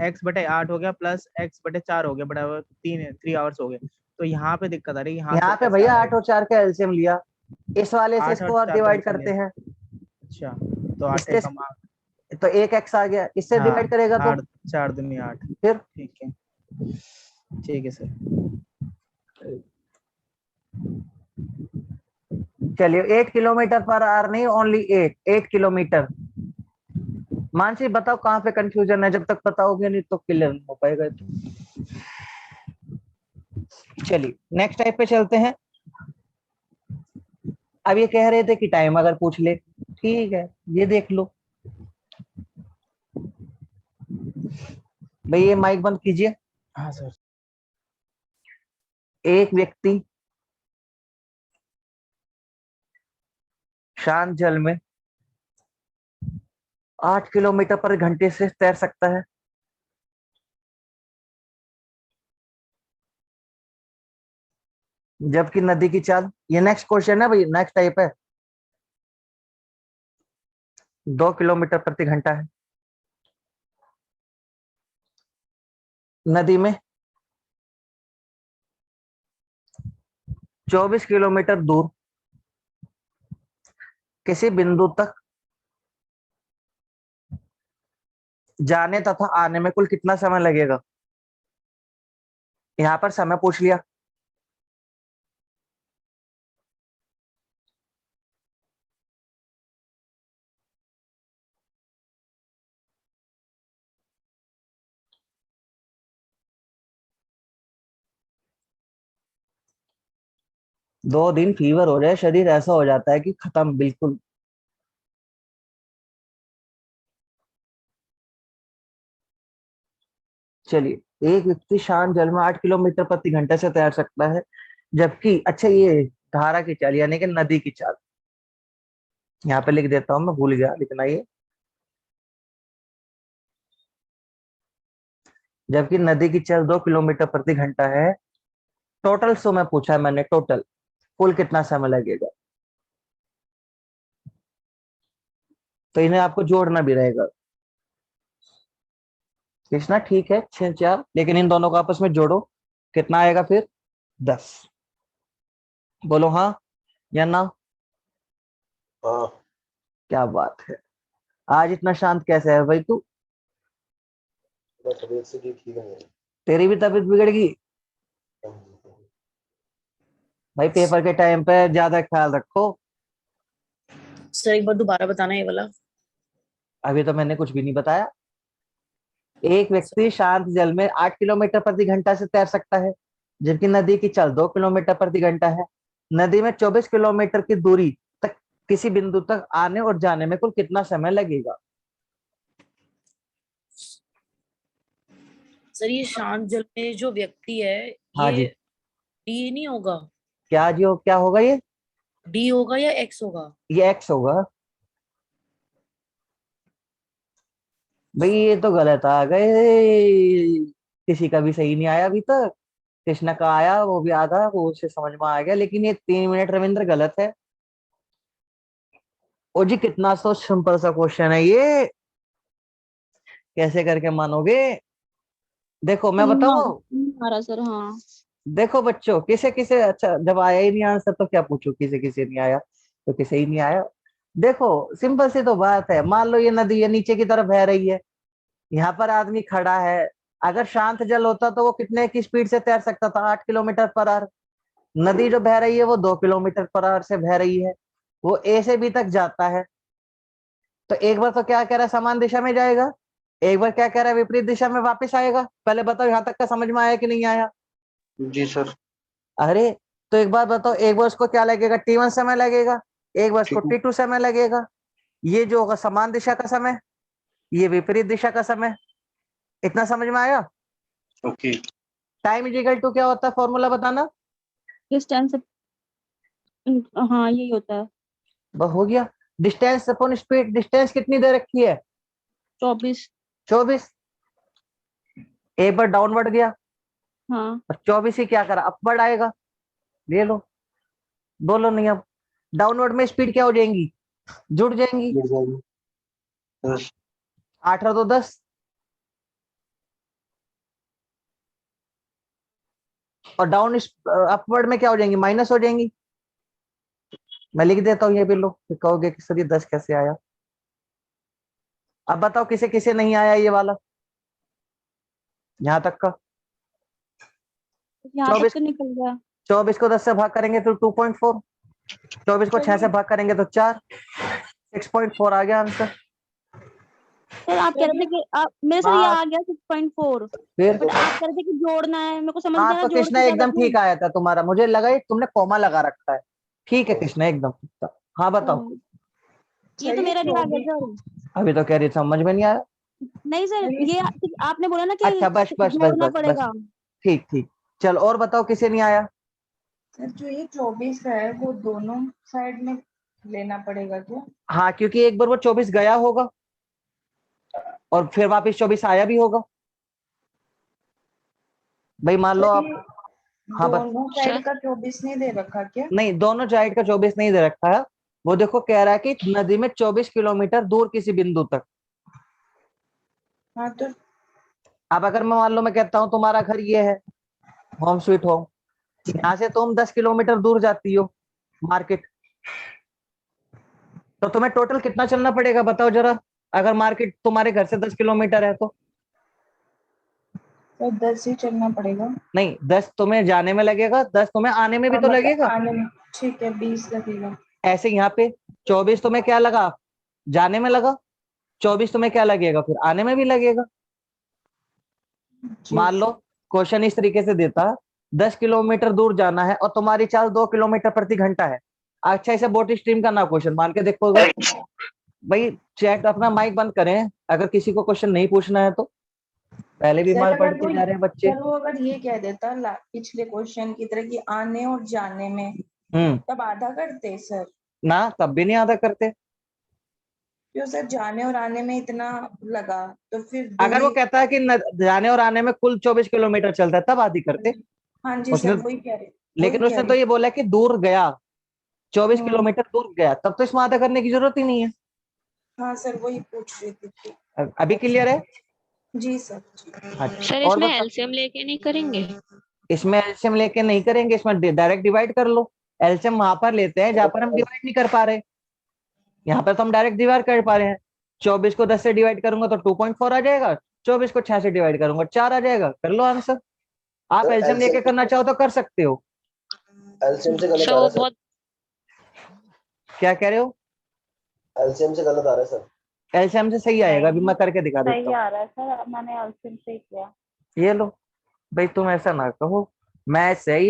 x बटे 8 हो गया प्लस x बटे 4 हो गया, बराबर 3 आवर्स हो गए। तो यहाँ पे दिक्कत आ रही है, यहाँ से यहाँ पे कैसे भैया आ 8 और 4 का एलसीएम लिया, इस वाले से 8 और इसको और 4 का डिवाइड LCM करते हैं। अच्छा, तो 8 इससे कम तो 1x आ गया, इससे हाँ, डिवाइड करेगा तो 4 दूनी 8। फिर ठीक है सर। चलिए 8 किलोमीटर पर आवर नहीं, ओनली 8 किलोमीटर। मानसी बताओ कहाँ पे कंफ्यूजन है, जब तक बताओगे नहीं तो क्लियर नहीं हो पाएगा। चलिए नेक्स्ट टाइप पे चलते हैं। अब ये कह रहे थे कि टाइम अगर पूछ ले, ठीक है ये देख लो। भाई ये माइक बंद कीजिए। हाँ सर। एक व्यक्ति शांत जल में 8 किलोमीटर पर घंटे से तैर सकता है, जबकि नदी की चाल, ये नेक्स्ट क्वेश्चन है भाई, नेक्स्ट टाइप है, 2 किलोमीटर प्रति घंटा है। नदी में 24 किलोमीटर दूर किसी बिंदु तक जाने तथा आने में कुल कितना समय लगेगा? यहां पर समय पूछ लिया। दो दिन फीवर हो जाए, शरीर ऐसा हो जाता है कि खत्म बिल्कुल। चलिए एक व्यक्ति शांत जल में 8 किलोमीटर प्रति घंटे से तैर सकता है, जबकि अच्छा ये धारा की चाल यानी कि नदी की चाल, यहाँ पे लिख देता हूं, मैं भूल गया लिखना ये। जबकि नदी की चाल 2 किलोमीटर प्रति घंटा है। टोटल समय पूछा है मैंने, टोटल कुल कितना समय लगेगा, तो इन्हें आपको जोड़ना भी रहेगा। कृष्णा ठीक है 6 4, लेकिन इन दोनों को आपस में जोड़ो, कितना आएगा फिर? 10। बोलो हाँ या ना? हाँ। क्या बात है, आज इतना शांत कैसे है भाई तू? तबीयत से ठीक है मेरी। तेरी भी तबीयत बिगड़ गई भाई? पेपर के टाइम पे ज्यादा ख्याल रखो। सर एक बार दोबारा बताना ये वाला। अभी तो मैंने कुछ भी नहीं बताया। एक व्यक्ति शांत जल में 8 किलोमीटर प्रति घंटा से तैर सकता है, जबकि नदी की चाल 2 किलोमीटर प्रति घंटा है। नदी में 24 किलोमीटर की दूरी तक किसी बिंदु तक आने और जाने में कुल कितना समय लगेगा? सर ये शांत जल में जो व्यक्ति है हाँ ये जी। डी नहीं होगा? क्या जी क्या होगा ये? डी होगा या एक्स होगा? ये एक्स होगा भाई, ये तो गलत आ गए, किसी का भी सही नहीं आया अभी तक। कृष्णा का आया वो भी आधा, वो उसे समझ में आ गया, लेकिन ये 3 मिनट रविंद्र गलत है। ओ जी कितना सो सिंपल सा क्वेश्चन है ये, कैसे करके मानोगे? देखो मैं बताऊं, आ रहा सर। हाँ देखो बच्चों, किसे किसे अच्छा जब आया ही नहीं आंसर तो क्या पूछूं, किसे किसे नहीं आया तो किसे ही नहीं आया। देखो सिंपल सी तो बात है, मान लो ये नदी है नीचे की तरफ बह रही है, यहाँ पर आदमी खड़ा है, अगर शांत जल होता तो वो कितने की स्पीड से तैर सकता था, 8 किलोमीटर पर आवर। नदी जो बह रही है वो 2 किलोमीटर पर आवर से बह रही है, वो ए से बी तक जाता है। तो एक बार तो क्या कह रहा है समान दिशा में जाएगा, एक बार क्या कह रहा है विपरीत दिशा में वापस आएगा। पहले बताओ यहाँ तक का समझ में आया कि नहीं आया? जी सर। अरे तो एक बार बताओ, एक बार उसको क्या लगेगा, T1 समय लगेगा, एक बार उसको ठीक है। T2 समय लगेगा। ये जो होगा समान दिशा का समय, ये विपरीत दिशा का समय। इतना समझ में आया? ओके। टाइम इजिकल टू क्या होता है, फॉर्मूला बताना। डिस्टेंस, हाँ यही होता है। बस हो गया। डिस्टेंस अपॉन स्पीड, डिस्टेंस कितनी दे रखी है? 24। 24। एक बार डाउनवर्ड गया हाँ और 24 ही क्या करा, अपवर्ड आएगा। ले लो, बोलो नहीं अब। डाउनवर्ड में स्पीड क्या हो जाएंगी, जुड़ जाएंगी। मिल जाएगी। 10। 8 और 2 10, और डाउन अपवर्ड में क्या हो जाएंगी, माइनस हो जाएंगी। मैं लिख देता हूँ ये भी लो, फिर कहोगे कि सर ये 10 कैसे आया। अब बताओ किसे किसे नहीं आया ये वाला, यहाँ तक का। यहाँ तक 24, तो निकल गया। 24 को 10 से भाग करेंगे तो 2.4, 24 को 6 से भाग करेंगे तो 4, 6.4 आ गया आंसर। सर आप कह रहे थे कि आप मेरे सर ये हाँ आ गया 6.4, फिर बट आप कह रहे थे कि जोड़ना है, मेरे को समझ नहीं हाँ आ रहा तो जोड़ कृष्णा के क्या एकदम करना ठीक आया था तुम्हारा, मुझे लगा ये तुमने कॉमा लगा रखा है। ठीक है कृष्णा एकदम ठीक था। हाँ बताओ। है। ये तो मेरा भी आ गया सर। अभी तो कह रही समझ में नहीं आया। नहीं सर, ये आपने बोला ना कि अच्छा बस बस बस जोड़ना बस बस, पड़ेगा। ठीक ठीक। चल और बताओ किसे नहीं आया। सर जो ये 24 है वो दोनों साइड में लेना पड़ेगा क्या? हाँ क्योंकि एक बार वो 24 गया होगा और फिर वापस 24 आया भी होगा। भाई मान लो सर आप, ये हाँ दोनों साइड का 24 नहीं दे रखा क्या? नहीं दोनों साइड का 24 नहीं दे रखा है। वो देखो कह रहा है कि नदी में 24 किलोमीटर दूर किसी बिंदु तक। हाँ तो अब अगर मैं मान लो मैं कहता हूँ तुम्हारा घर ये है, होम स्वीट होम, यहाँ से तुम 10 किलोमीटर दूर जाती हो मार्केट, तो तुम्हें टोटल कितना चलना पड़ेगा बताओ जरा, अगर मार्केट तुम्हारे घर से 10 किलोमीटर है तो। 10 ही चलना पड़ेगा। नहीं 10 तुम्हें जाने में लगेगा, 10 तुम्हें आने में भी हाँ तो मतलब लगेगा। आने में, ठीक है 20 लगेगा। ऐसे यहाँ पे 24 तुम्हें क्या लगा, जाने में लगा, 24 तुम्हें क्या लगेगा फिर आने में भी लगेगा। जी मान लो क्वेश्चन इस तरीके से देता, 10 किलोमीटर दूर जाना है और तुम्हारी चाल 2 किलोमीटर प्रति घंटा है। अच्छा इसे बोट स्ट्रीम का ना क्वेश्चन मान के देखो। भाई चैट अपना माइक बंद करें, अगर किसी को क्वेश्चन नहीं पूछना है तो। पहले भी सर मार अगर वो पढ़ते जा रहे हैं बच्चे। सर वो अगर ये कह देता पिछले क्वेश्चन की तरह कि आने और जाने में, हम्म, तब आधा करते सर। ना तब भी नहीं आधा करते। क्यों सर, जाने और आने में इतना लगा तो फिर दो अगर वो ही। कहता है कि जाने और आने में कुल 24 किलोमीटर चलता है तब आधी करते। हाँ जी उसने, सर वही कह रहे, वही लेकिन कह उसने तो रही। ये बोला कि दूर गया, 24 हम्म, किलोमीटर दूर गया, तब तो इसमें आधा करने की जरूरत ही नहीं है। हाँ सर वही पूछ रही थी। अभी क्लियर है? जी सर। अच्छा सर और इसमें बता। एलसीएम लेके नहीं करेंगे? इसमें एलसीएम लेके नहीं करेंगे, इसमें डायरेक्ट डिवाइड कर लो। एलसीएम वहां पर लेते हैं जहां पर हम डिवाइड नहीं कर पा रहे, यहाँ पर तो हम डायरेक्ट डिवाइड कर पा रहे हैं। 24 को 10 से डिवाइड करूंगा तो 2.4 आ जाएगा, 24 को 6 से डिवाइड करूंगा 4 आ जाएगा। कर लो आंसर। आप सर एलसीएम लेके करना चाहो तो कर सकते हो। एलसीएम से गलत सर आ रहा वो है सर। बहुत क्या कह रहे हो? एलसीएम से गलत आ रहा है सर। एलसीएम से सही आएगा, अभी मैं करके दिखा देता सही हूँ। आ रहा है सर, मैंने एलसीएम से ही किया। ये लो भाई, तुम ऐसा ना कहो, मैथ्स है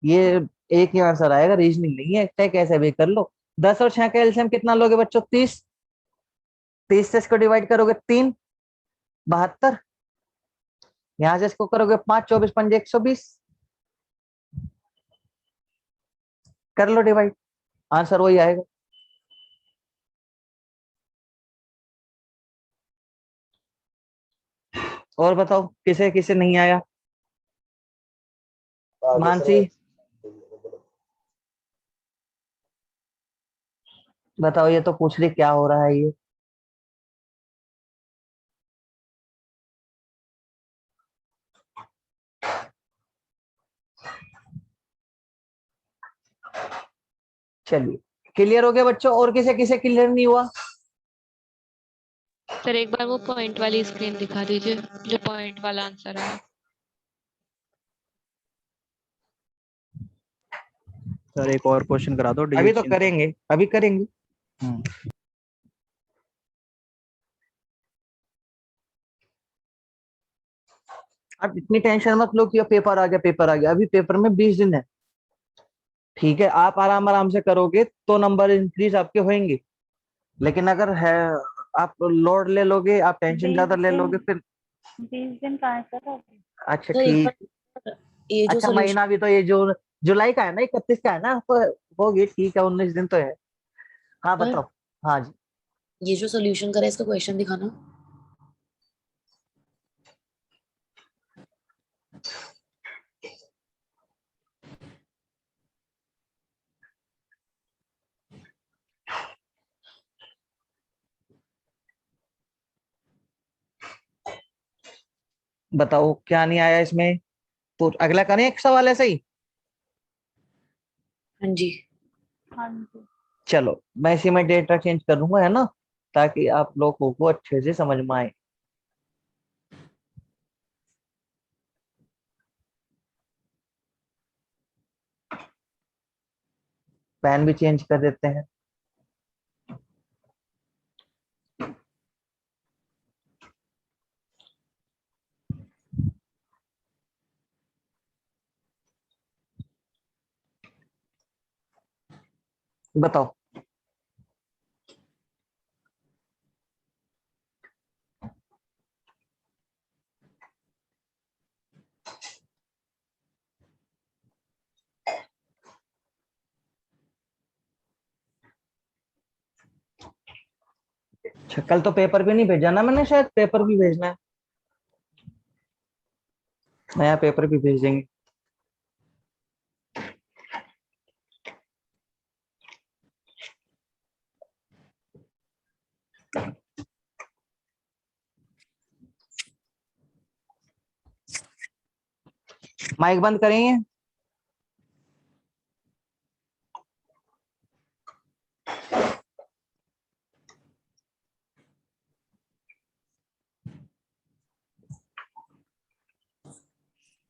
ये एक ही आंसर आएगा, रीजनिंग नहीं है, चाहे कैसे भी कर लो। 10 और 6 का एलसीएम कितना लोगे बच्चों, 30। 30 से इसको डिवाइड करोगे 3, 72। यहां से इसको करोगे 5, 24 पंजे 120। कर लो डिवाइड, आंसर वही आएगा। और बताओ किसे किसे नहीं आया। आगे मानसी सर। बताओ, ये तो पूछ रही क्या हो रहा है ये। चलिए क्लियर हो गया बच्चों, और किसे किसे क्लियर नहीं हुआ? सर एक बार वो पॉइंट वाली स्क्रीन दिखा दीजिए, जो पॉइंट वाला आंसर है। सर एक और क्वेश्चन करा दो अभी डिजिट तो चेंज। करेंगे, अभी करेंगे। अब इतनी टेंशन मत लो कि अब पेपर आ गया, पेपर आ गया। अभी पेपर में 20 दिन है, ठीक है? आप आराम आराम से करोगे तो नंबर इंक्रीज आपके होंगे, लेकिन अगर है आप लोड ले लोगे, आप टेंशन ज्यादा ले लोगे फिर। 20 दिन कहाँ है सर? अच्छा सर एक ठीक। बार ये जो अच्छा सोल्यूशन, महीना भी तो ये जो जुलाई का है ना, 31 का है ना, तो होगी ठीक है, 19 दिन तो है। हाँ सर बताओ। हाँ जी। ये जो सोल्यूशन करा है इसका क्वेश्चन दिखाना। बताओ क्या नहीं आया इसमें, तो अगला करें एक सवाल ऐसा ही। हाँ जी। हाँ जी। चलो मैं इसी में डेटा चेंज करूंगा, है ना, ताकि आप लोगों को अच्छे से समझ में आए। पेन भी चेंज कर देते हैं। बताओ। अच्छा कल तो पेपर भी नहीं भेजा ना मैंने, शायद पेपर भी भेजना है, नया पेपर भी भेज देंगे। माइक बंद करेंगे।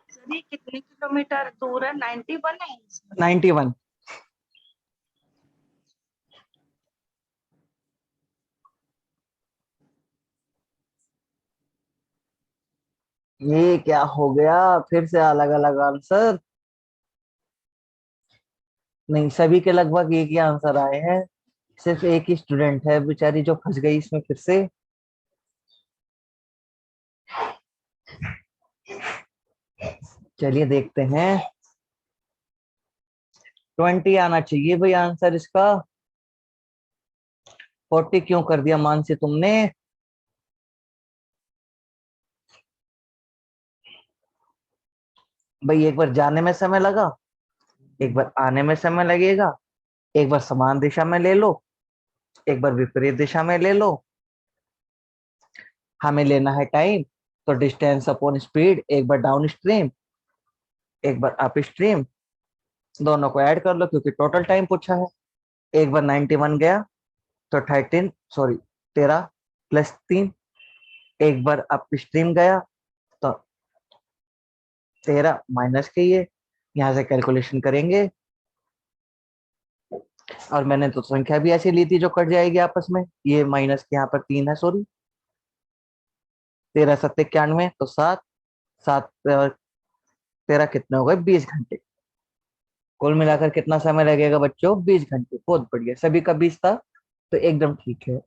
सर ये कितने किलोमीटर दूर है? 91 है? 91। ये क्या हो गया, फिर से अलग अलग आंसर? नहीं, सभी के लगभग एक ही आंसर आए हैं, सिर्फ एक ही स्टूडेंट है बेचारी जो फंस गई इसमें फिर से। चलिए देखते हैं। 20 आना चाहिए भाई आंसर इसका। 40 क्यों कर दिया मानसी तुमने? भाई एक बार जाने में समय लगा, एक बार आने में समय लगेगा, एक बार समान दिशा में ले लो, एक बार विपरीत दिशा में ले लो। हमें लेना है टाइम, तो डिस्टेंस अपॉन स्पीड, एक बार डाउन स्ट्रीम, एक बार अप स्ट्रीम, दोनों को ऐड कर लो क्योंकि टोटल टाइम पूछा है। एक बार 91 गया तो 13 प्लस 3, एक बार अप स्ट्रीम गया तो 13 माइनस के, ये यहाँ से कैलकुलेशन करेंगे। और मैंने तो संख्या भी ऐसी ली थी जो कट जाएगी आपस में, ये माइनस के यहाँ पर 3 है, सॉरी। 13 7 91 तो 7 7 13 कितने हो गए? 20 घंटे। कुल मिलाकर कितना समय लगेगा बच्चों? 20 घंटे। बहुत बढ़िया, सभी का 20 था तो एकदम ठीक है।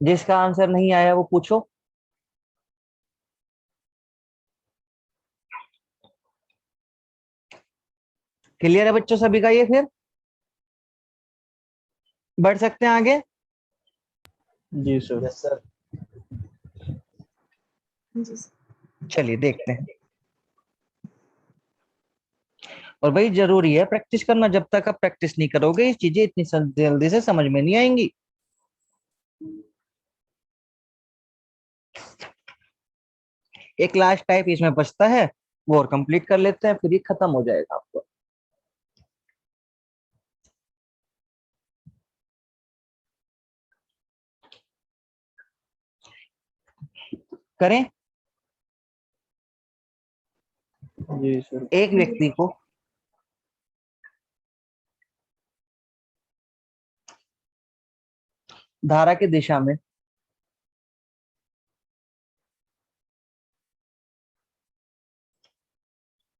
जिसका आंसर नहीं आया वो पूछो। क्लियर है बच्चों सभी का? ये फिर बढ़ सकते हैं आगे। जी सर। Yes sir. चलिए देखते हैं। और भाई जरूरी है प्रैक्टिस करना, जब तक आप प्रैक्टिस नहीं करोगे ये चीजें इतनी जल्दी से समझ में नहीं आएंगी। एक लास्ट टाइप इसमें बचता है, वो और कंप्लीट कर लेते हैं, फिर ये खत्म हो जाएगा आपको। करें। जी सर। एक व्यक्ति को धारा की दिशा में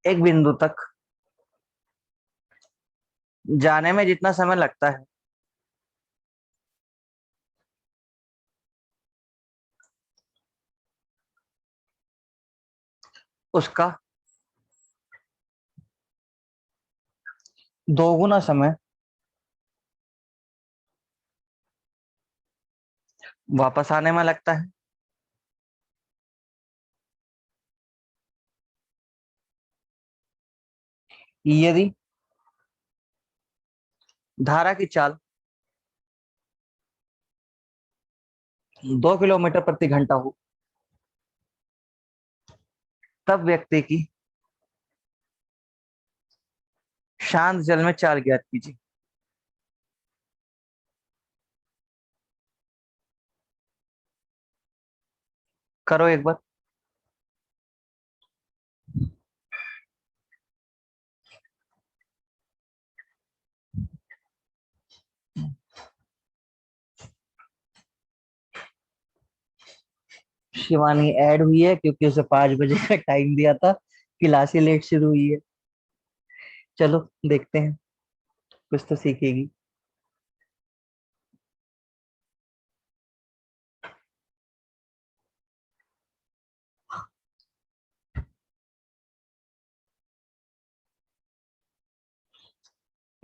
एक बिंदु तक जाने में जितना समय लगता है उसका 2 गुना समय वापस आने में लगता है। यदि धारा की चाल 2 किलोमीटर प्रति घंटा हो, तब व्यक्ति की शांत जल में चाल ज्ञात कीजिए। करो एक बार। शिवानी ऐड हुई है क्योंकि उसे 5 बजे का टाइम दिया था, क्लास ही लेट शुरू हुई है। चलो देखते हैं, कुछ तो सीखेगी।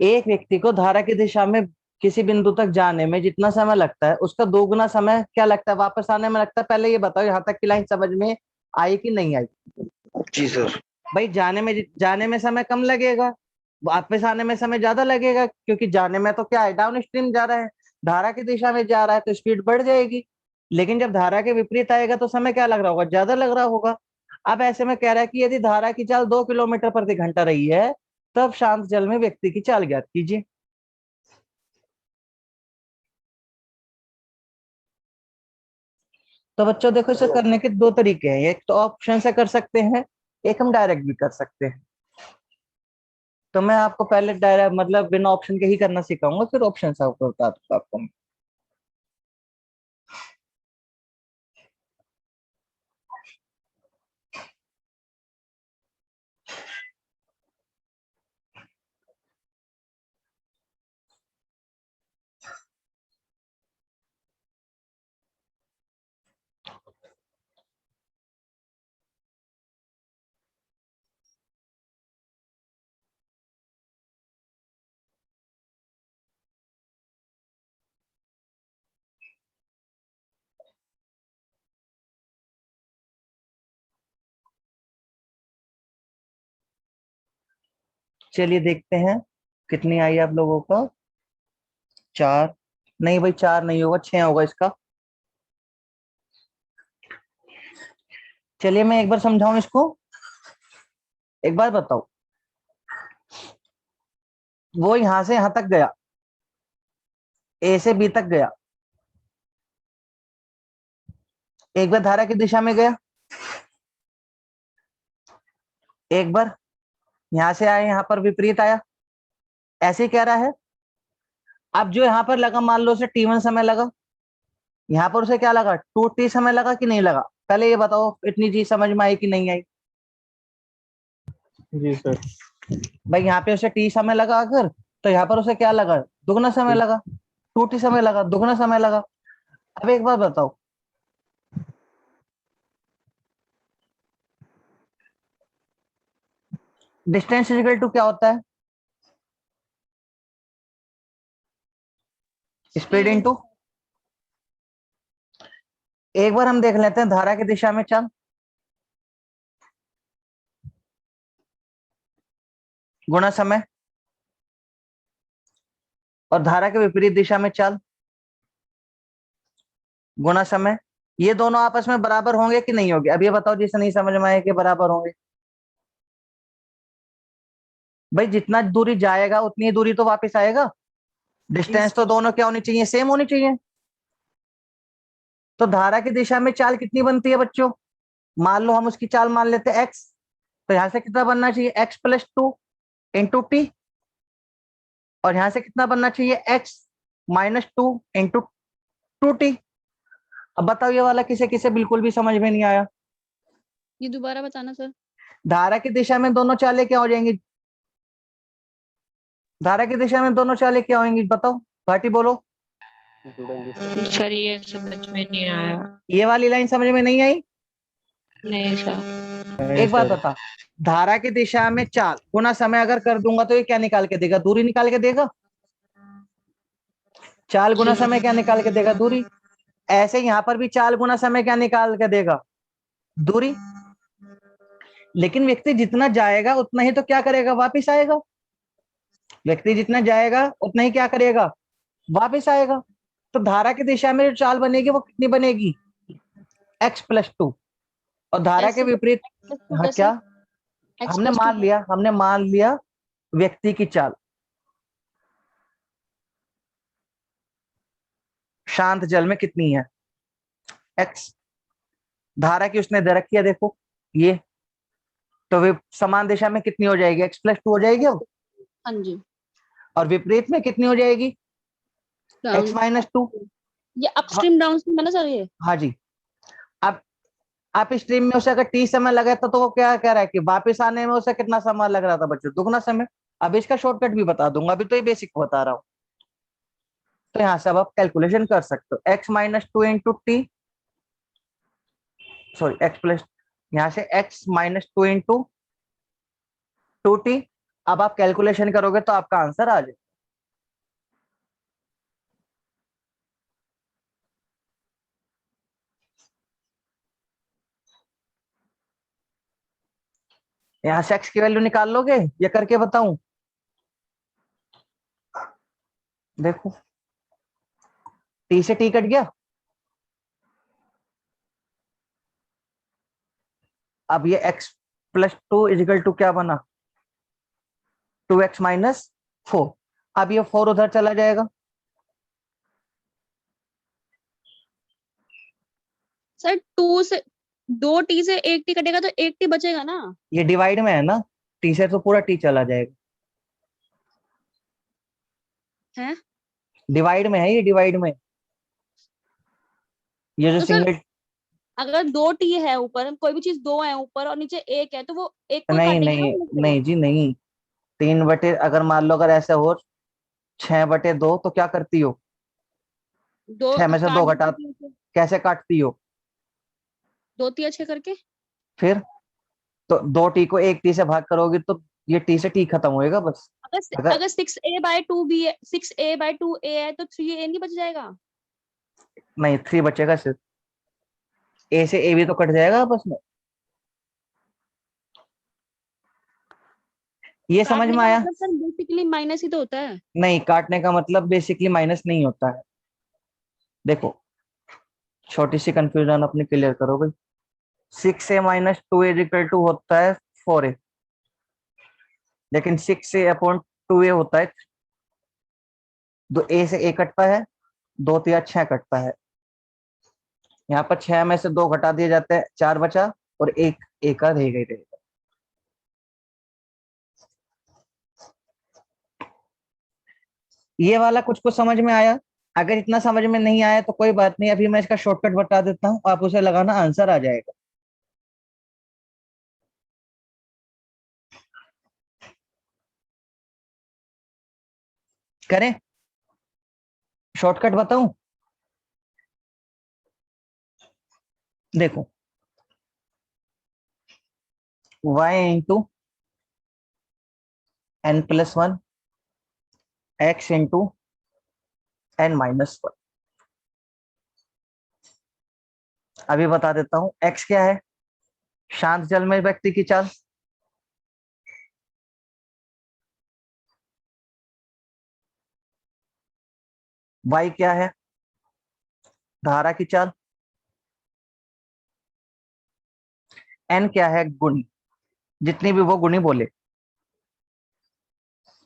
एक व्यक्ति को धारा की दिशा में किसी बिंदु तक जाने में जितना समय लगता है उसका 2 गुना समय क्या लगता है वापस आने में लगता है। पहले ये बताओ यहाँ तक की लाइन समझ में आई कि नहीं आई? जी सर। भाई जाने में समय कम लगेगा, वापस आने में समय ज्यादा लगेगा, क्योंकि जाने में तो क्या है, डाउन स्ट्रीम जा रहा है, धारा की दिशा में जा रहा है तो स्पीड बढ़ जाएगी। लेकिन जब धारा के विपरीत आएगा तो समय क्या लग रहा होगा, ज्यादा लग रहा होगा। अब ऐसे में कह रहा है कि यदि धारा की चाल 2 किलोमीटर प्रति घंटा रही है तब शांत जल में व्यक्ति की चाल ज्ञात कीजिए। तो बच्चों देखो, इसे करने के 2 तरीके हैं, एक तो ऑप्शन से कर सकते हैं, एक हम डायरेक्ट भी कर सकते हैं। तो मैं आपको पहले डायरेक्ट मतलब बिना ऑप्शन के ही करना सिखाऊंगा, फिर ऑप्शन से आपको बता दूंगा आपको। चलिए देखते हैं कितनी आई आप लोगों का। 4 नहीं भाई, 4 नहीं होगा, 6 होगा इसका। चलिए मैं एक बार समझाऊं इसको। एक बार बताओ, वो यहां से यहां तक गया, ए से बी तक गया, एक बार धारा की दिशा में गया, एक बार यहां से आया, यहां पर विपरीत आया, ऐसे ही कह रहा है। अब जो यहां पर लगा, मान लो उसे T1 समय लगा, यहां पर उसे क्या लगा, 2T समय लगा कि नहीं लगा? पहले ये बताओ, इतनी चीज समझ में आई कि नहीं आई? जी सर। भाई यहाँ पे उसे T समय लगा अगर, तो यहाँ पर उसे क्या लगा, दुगना समय लगा, 2T समय लगा, दुगना समय लगा। अब एक बार बताओ, डिस्टेंस इक्वल टू क्या होता है, स्पीड इनटू। एक बार हम देख लेते हैं धारा की दिशा में चाल गुणा समय, और धारा के विपरीत दिशा में चाल गुणा समय। ये दोनों आपस में बराबर होंगे कि नहीं होंगे? अब ये बताओ जिसे नहीं समझ में आए कि बराबर होंगे। भाई जितना दूरी जाएगा उतनी ही दूरी तो वापस आएगा। डिस्टेंस तो दोनों क्या होनी चाहिए, सेम होनी चाहिए। तो धारा की दिशा में चाल कितनी बनती है बच्चों? मान लो हम उसकी चाल मान लेते हैं x, तो यहां से कितना बनना चाहिए x प्लस 2 इंटू टी, और यहां से कितना बनना चाहिए x माइनस 2 इंटू 2t। अब बताओ ये वाला किसे किसे बिल्कुल भी समझ में नहीं आया? ये दोबारा बताना सर। धारा की दिशा में दोनों चालें क्या हो जाएंगी? धारा की दिशा में दोनों चालें क्या होंगी बताओ, भाटी बोलो। सर ये समझ में नहीं आया। ये वाली लाइन समझ में नहीं आई? नहीं सर। एक बात बता, धारा की दिशा में चाल गुना समय अगर कर दूंगा तो ये क्या निकाल के देगा? दूरी निकाल के देगा। चाल गुना समय क्या निकाल के देगा? दूरी। ऐसे यहाँ पर भी चाल गुना समय क्या निकाल के देगा? दूरी। लेकिन व्यक्ति जितना जाएगा उतना ही तो क्या करेगा? वापिस आएगा। व्यक्ति जितना जाएगा उतना ही क्या करेगा? वापिस आएगा। तो धारा की दिशा में जो चाल बनेगी वो कितनी बनेगी? x plus 2। और धारा के विपरीत, हाँ क्या हमने मान लिया व्यक्ति की चाल शांत जल में कितनी है? x। धारा की उसने दे रखी है, देखो ये, तो वे समान दिशा में कितनी हो जाएगी? x प्लस 2 हो जाएगी अब। हाँ जी। और विपरीत में कितनी हो जाएगी? x minus 2। ये अपस्ट्रीम डाउनस्ट्रीम है ना सर ये? हाँ जी। अब आप स्ट्रीम में उसे अगर टी समय लगा था तो वो क्या कह रहा है कि वापस आने में उसे कितना समय लग रहा था बच्चों? दुगना समय। अब इसका शॉर्टकट भी बता दूंगा, अभी तो ये बेसिक बता रहा हूं। तो यहां से अब आप कैलकुलेशन कर सकते हो, x minus 2 into T, sorry x plus, यहां से x माइनस 2 इंटू 2t। अब आप कैलकुलेशन करोगे तो आपका आंसर आ जाए। यहां से x की वैल्यू निकाल लोगे या करके बताऊं? देखो t से t कट गया। अब ये x प्लस 2 इजिकल टू क्या बना? 2x minus 4। अब ये 4 उधर चला जाएगा। सर 2 से 2t से 1t कटेगा तो 1t बचेगा ना? ये डिवाइड में है ना, t से तो पूरा t चला जाएगा। है डिवाइड में है, ये डिवाइड में। ये जो तो सर सिंगल, अगर 2t है ऊपर, कोई भी चीज 2 है ऊपर और नीचे 1 है तो वो 1 को नहीं काटेगी ना नहीं वो नीचे। नहीं जी नहीं। 3/, अगर मान लो अगर ऐसे हो 6/2 तो क्या करती हो? 2 6 में से 2 काट घटा, देती है, कैसे काटती हो? 2 तिया 6 करके। फिर तो 2t को 1t से भाग करोगे तो ये t से t खत्म होएगा बस। अगर 6a/2b है, 6a/2a है तो 3a नहीं बच जाएगा? नहीं 3 बचेगा सिर्फ, a से a भी तो कट जाएगा आपस में। ये समझ काटने में का आया? मतलब सर बेसिकली माइनस ही तो होता है। नहीं, काटने का मतलब बेसिकली माइनस नहीं होता है। देखो छोटी सी कंफ्यूजन अपनी क्लियर करो भाई। 6a minus 2a equal to होता है 4a, लेकिन 6a अपॉन 2a होता है, दो a से a कटता है, 2 तिया 6 कटता है। यहाँ पर 6 में से 2 घटा दिए जाते हैं, 4 बचा, और एक a का रहेगा ही रहेगा। ये वाला कुछ कुछ समझ में आया? अगर इतना समझ में नहीं आया तो कोई बात नहीं, अभी मैं इसका शॉर्टकट बता देता हूँ, आप उसे लगाना, आंसर आ जाएगा। करें? शॉर्टकट बताऊं? देखो y into n+1 x into n-1। अभी बता देता हूं, x क्या है? शांत जल में व्यक्ति की चाल। y क्या है? धारा की चाल। n क्या है? गुणी, जितनी भी वो गुणी बोले।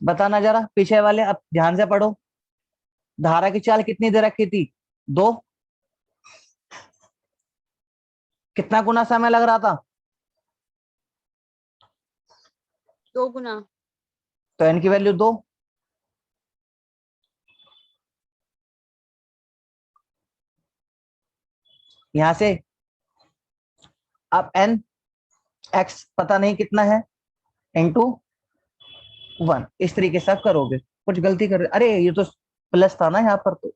बताना जरा पीछे वाले, अब ध्यान से पढ़ो। धारा की चाल कितनी दे रखी थी? 2। कितना गुना समय लग रहा था? 2 गुना। तो n की वैल्यू 2। यहां से अब n x पता नहीं कितना है इंटू 1, इस तरीके से आप करोगे। कुछ गलती कर, अरे ये तो प्लस था ना यहाँ पर, तो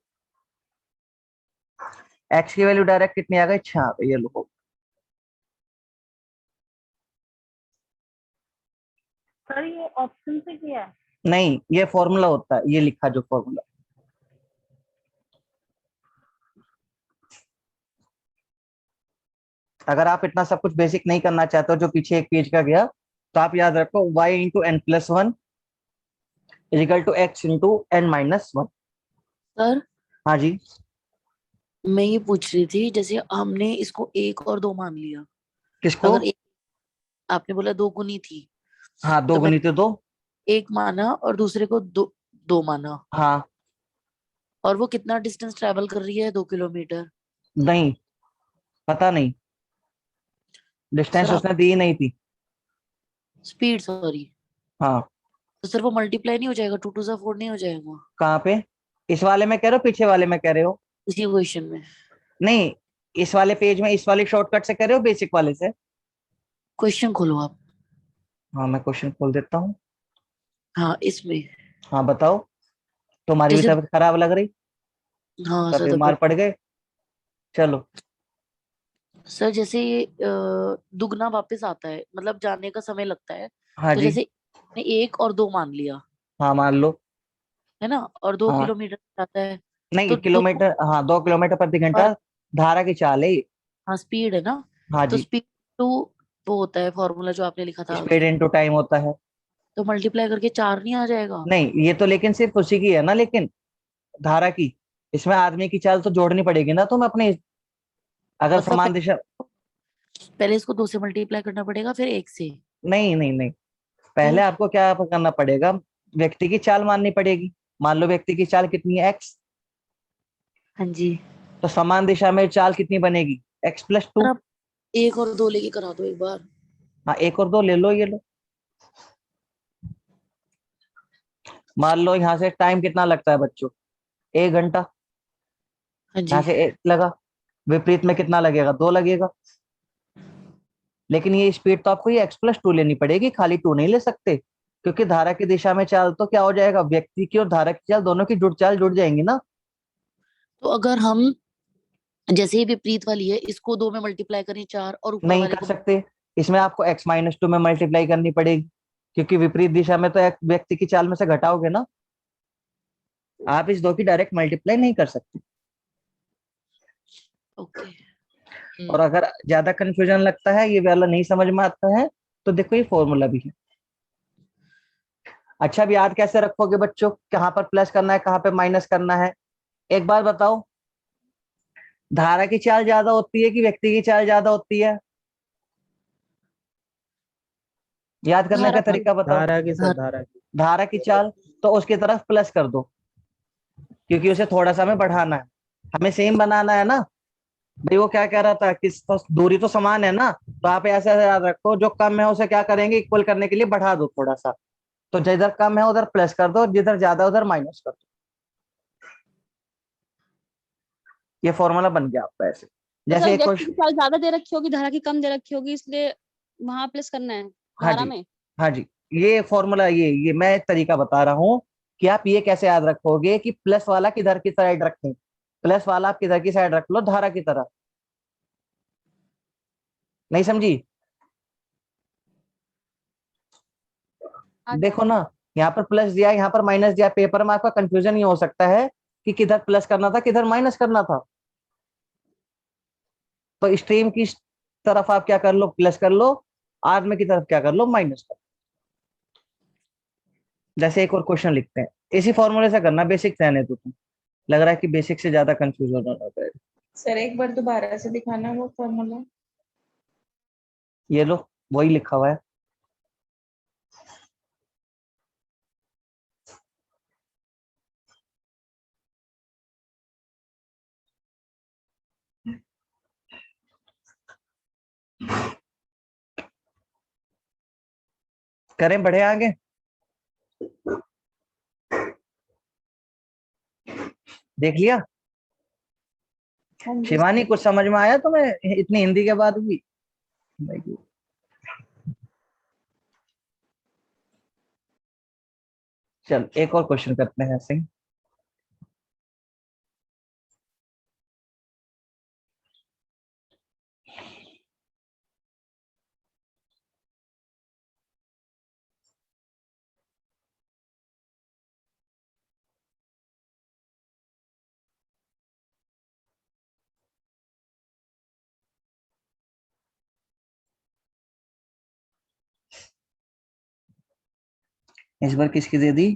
x की वैल्यू डायरेक्ट कितनी आ गई? 6 आ गई। ये लो। सर ये ऑप्शन से किया है? नहीं, ये फॉर्मूला होता है, ये लिखा जो फॉर्मूला। अगर आप इतना सब कुछ बेसिक नहीं करना चाहते हो जो पीछे एक पेज का गया, तो आप याद रखो y into n plus 1 equal to x into n minus 1। Sir हाँ जी। मैं ये पूछ रही थी, जैसे हमने इसको 1 और 2 मान लिया, किसको? अगर आपने बोला 2 गुनी थी, हाँ, 2 तो मैं गुनी तो 2। 1 माना और दूसरे को 2 माना, हाँ। और वो कितना डिस्टेंस ट्रेवल कर रही है? 2 किलोमीटर। नहीं, पता नहीं, डिस्टेंस सर आप उसने दी नहीं थी। Speed, sorry. हाँ। तो सर वो मल्टीप्लाई नहीं हो जाएगा? 2 2 सा 4 नहीं हो जाएगा कहाँ पे? इस वाले में कह रहे हो, पीछे वाले में कह रहे हो? इसी क्वेश्चन में? नहीं, इस वाले पेज में, इस वाले शॉर्टकट से कह रहे हो, बेसिक वाले से? क्वेश्चन खोलो आप। हाँ, मैं क्वेश्चन खोल देता हूँ। हाँ, इसमें। हाँ बताओ। तुम्हारी भी जैसे, तबीयत खराब लग रही, हाँ सब सर बीमार तबीयत। पड़ गए। चलो। सर जैसे ये दुगना वापस आता है, मतलब जाने का समय लगता है, हाँ तो जी। जैसे 1 और 2 मान लिया, हाँ, मान लो। है ना, और 2 हाँ, किलोमीटर जाता है, नहीं तो किलोमीटर, हाँ 2 किलोमीटर प्रति घंटा और धारा की चाल है ये। हाँ स्पीड है ना, हाँ तो जी। स्पीड टू वो होता है फॉर्मूला जो आपने लिखा था स्पीड आगे, इनटू टाइम होता है। तो मल्टीप्लाई करके 4 नहीं आ जाएगा? नहीं, ये तो लेकिन सिर्फ उसी की है ना, लेकिन धारा की, इसमें आदमी की चाल तो जोड़नी पड़ेगी ना तुम अपने, अगर मतलब समान दिशा। पहले इसको 2 से मल्टीप्लाई करना पड़ेगा, फिर 1 से? नहीं नहीं नहीं, तो पहले आपको क्या करना पड़ेगा? व्यक्ति की चाल माननी पड़ेगी। मान लो व्यक्ति की चाल कितनी है? x। हाँ जी। तो समान दिशा में चाल कितनी बनेगी? x plus sir 2। आप 1 और 2 लेके करा दो एक बार। हाँ, 1 और 2 ले लो, ये लो। मान लो यहाँ से टाइम कितना लगता है बच्चों? 1 घंटा। हाँ यहाँ जी। से 1 लगा, विपरीत में कितना लगेगा? 2 लगेगा। लेकिन ये स्पीड तो आपको ये x प्लस 2 लेनी पड़ेगी, खाली 2 नहीं ले सकते, क्योंकि धारा की दिशा में चाल तो क्या हो जाएगा? व्यक्ति की और धारा की चाल दोनों की चाल जुड़ जाएंगी ना। तो अगर हम जैसे ये विपरीत वाली है, इसको 2 में मल्टीप्लाई करें 4, और ऊपर नहीं वाले कर को सकते, इसमें आपको x माइनस 2 में मल्टीप्लाई करनी पड़ेगी, क्योंकि विपरीत दिशा में तो एक व्यक्ति की चाल में से घटाओगे ना, आप इस 2 की डायरेक्ट मल्टीप्लाई नहीं कर सकते। ओके। और अगर ज्यादा कंफ्यूजन लगता है, ये वाला नहीं समझ में आता है, तो देखो ये फॉर्मूला भी है। अच्छा, अब याद कैसे रखोगे बच्चों? कहाँ पर प्लस करना है, कहाँ पे माइनस करना है? एक बार बताओ, धारा की चाल ज्यादा होती है कि व्यक्ति की चाल ज्यादा होती है? याद करने धारा का की। तरीका बताओ। धारा की सर, धारा की। धारा की चाल, तो उसकी तरफ प्लस कर दो, क्योंकि उसे थोड़ा सा हमें बढ़ाना है, हमें सेम बनाना है ना। भाई वो क्या कह रहा था कि तो दूरी तो समान है ना, तो आप ऐसे याद रखो, जो कम है उसे क्या करेंगे? इक्वल करने के लिए बढ़ा दो थोड़ा सा। तो जिधर कम है उधर प्लस कर दो, जिधर ज्यादा है उधर माइनस कर दो। ये फॉर्मूला बन गया आपका ऐसे। तो जैसे सर एक व्यक्ति की क्वेश्चन। चाल ज्यादा दे रखी होगी, धारा की कम दे रखी होगी, इसलिए वहां प्लस करना है हाँ धारा जी। में। हाँ जी, ये फॉर्मूला, ये मैं एक तरीका बता रहा हूँ कि आप ये कैसे याद रखोगे कि प्लस वाला किधर की साइड रखें। प्लस वाला आप किधर की साइड रख लो? धारा की तरह। नहीं समझी? आगे। देखो ना, यहाँ पर प्लस दिया, यहाँ पर माइनस दिया, पेपर में आपका कंफ्यूजन ये हो सकता है कि किधर प्लस करना था, किधर माइनस करना था। तो स्ट्रीम की तरफ आप क्या कर लो? प्लस कर लो। आर में की तरफ क्या कर लो? माइनस कर लो। जैसे एक और क्वेश्चन लिखते हैं, इसी फॉर्मूले से करना, बेसिक रहने तो तुम, लग रहा है कि बेसिक से ज्यादा कंफ्यूज होना होता है। सर एक बार दोबारा से दिखाना वो फॉर्मूला। ये लो, वही लिखा हुआ है। करें, बढ़े आगे। देख लिया हाँ जी शिवानी, सर। कुछ समझ में आया तुम्हें इतनी हिंदी के बाद भी? चल एक और क्वेश्चन करते हैं ऐसे ही। इस बार किसकी दे दी?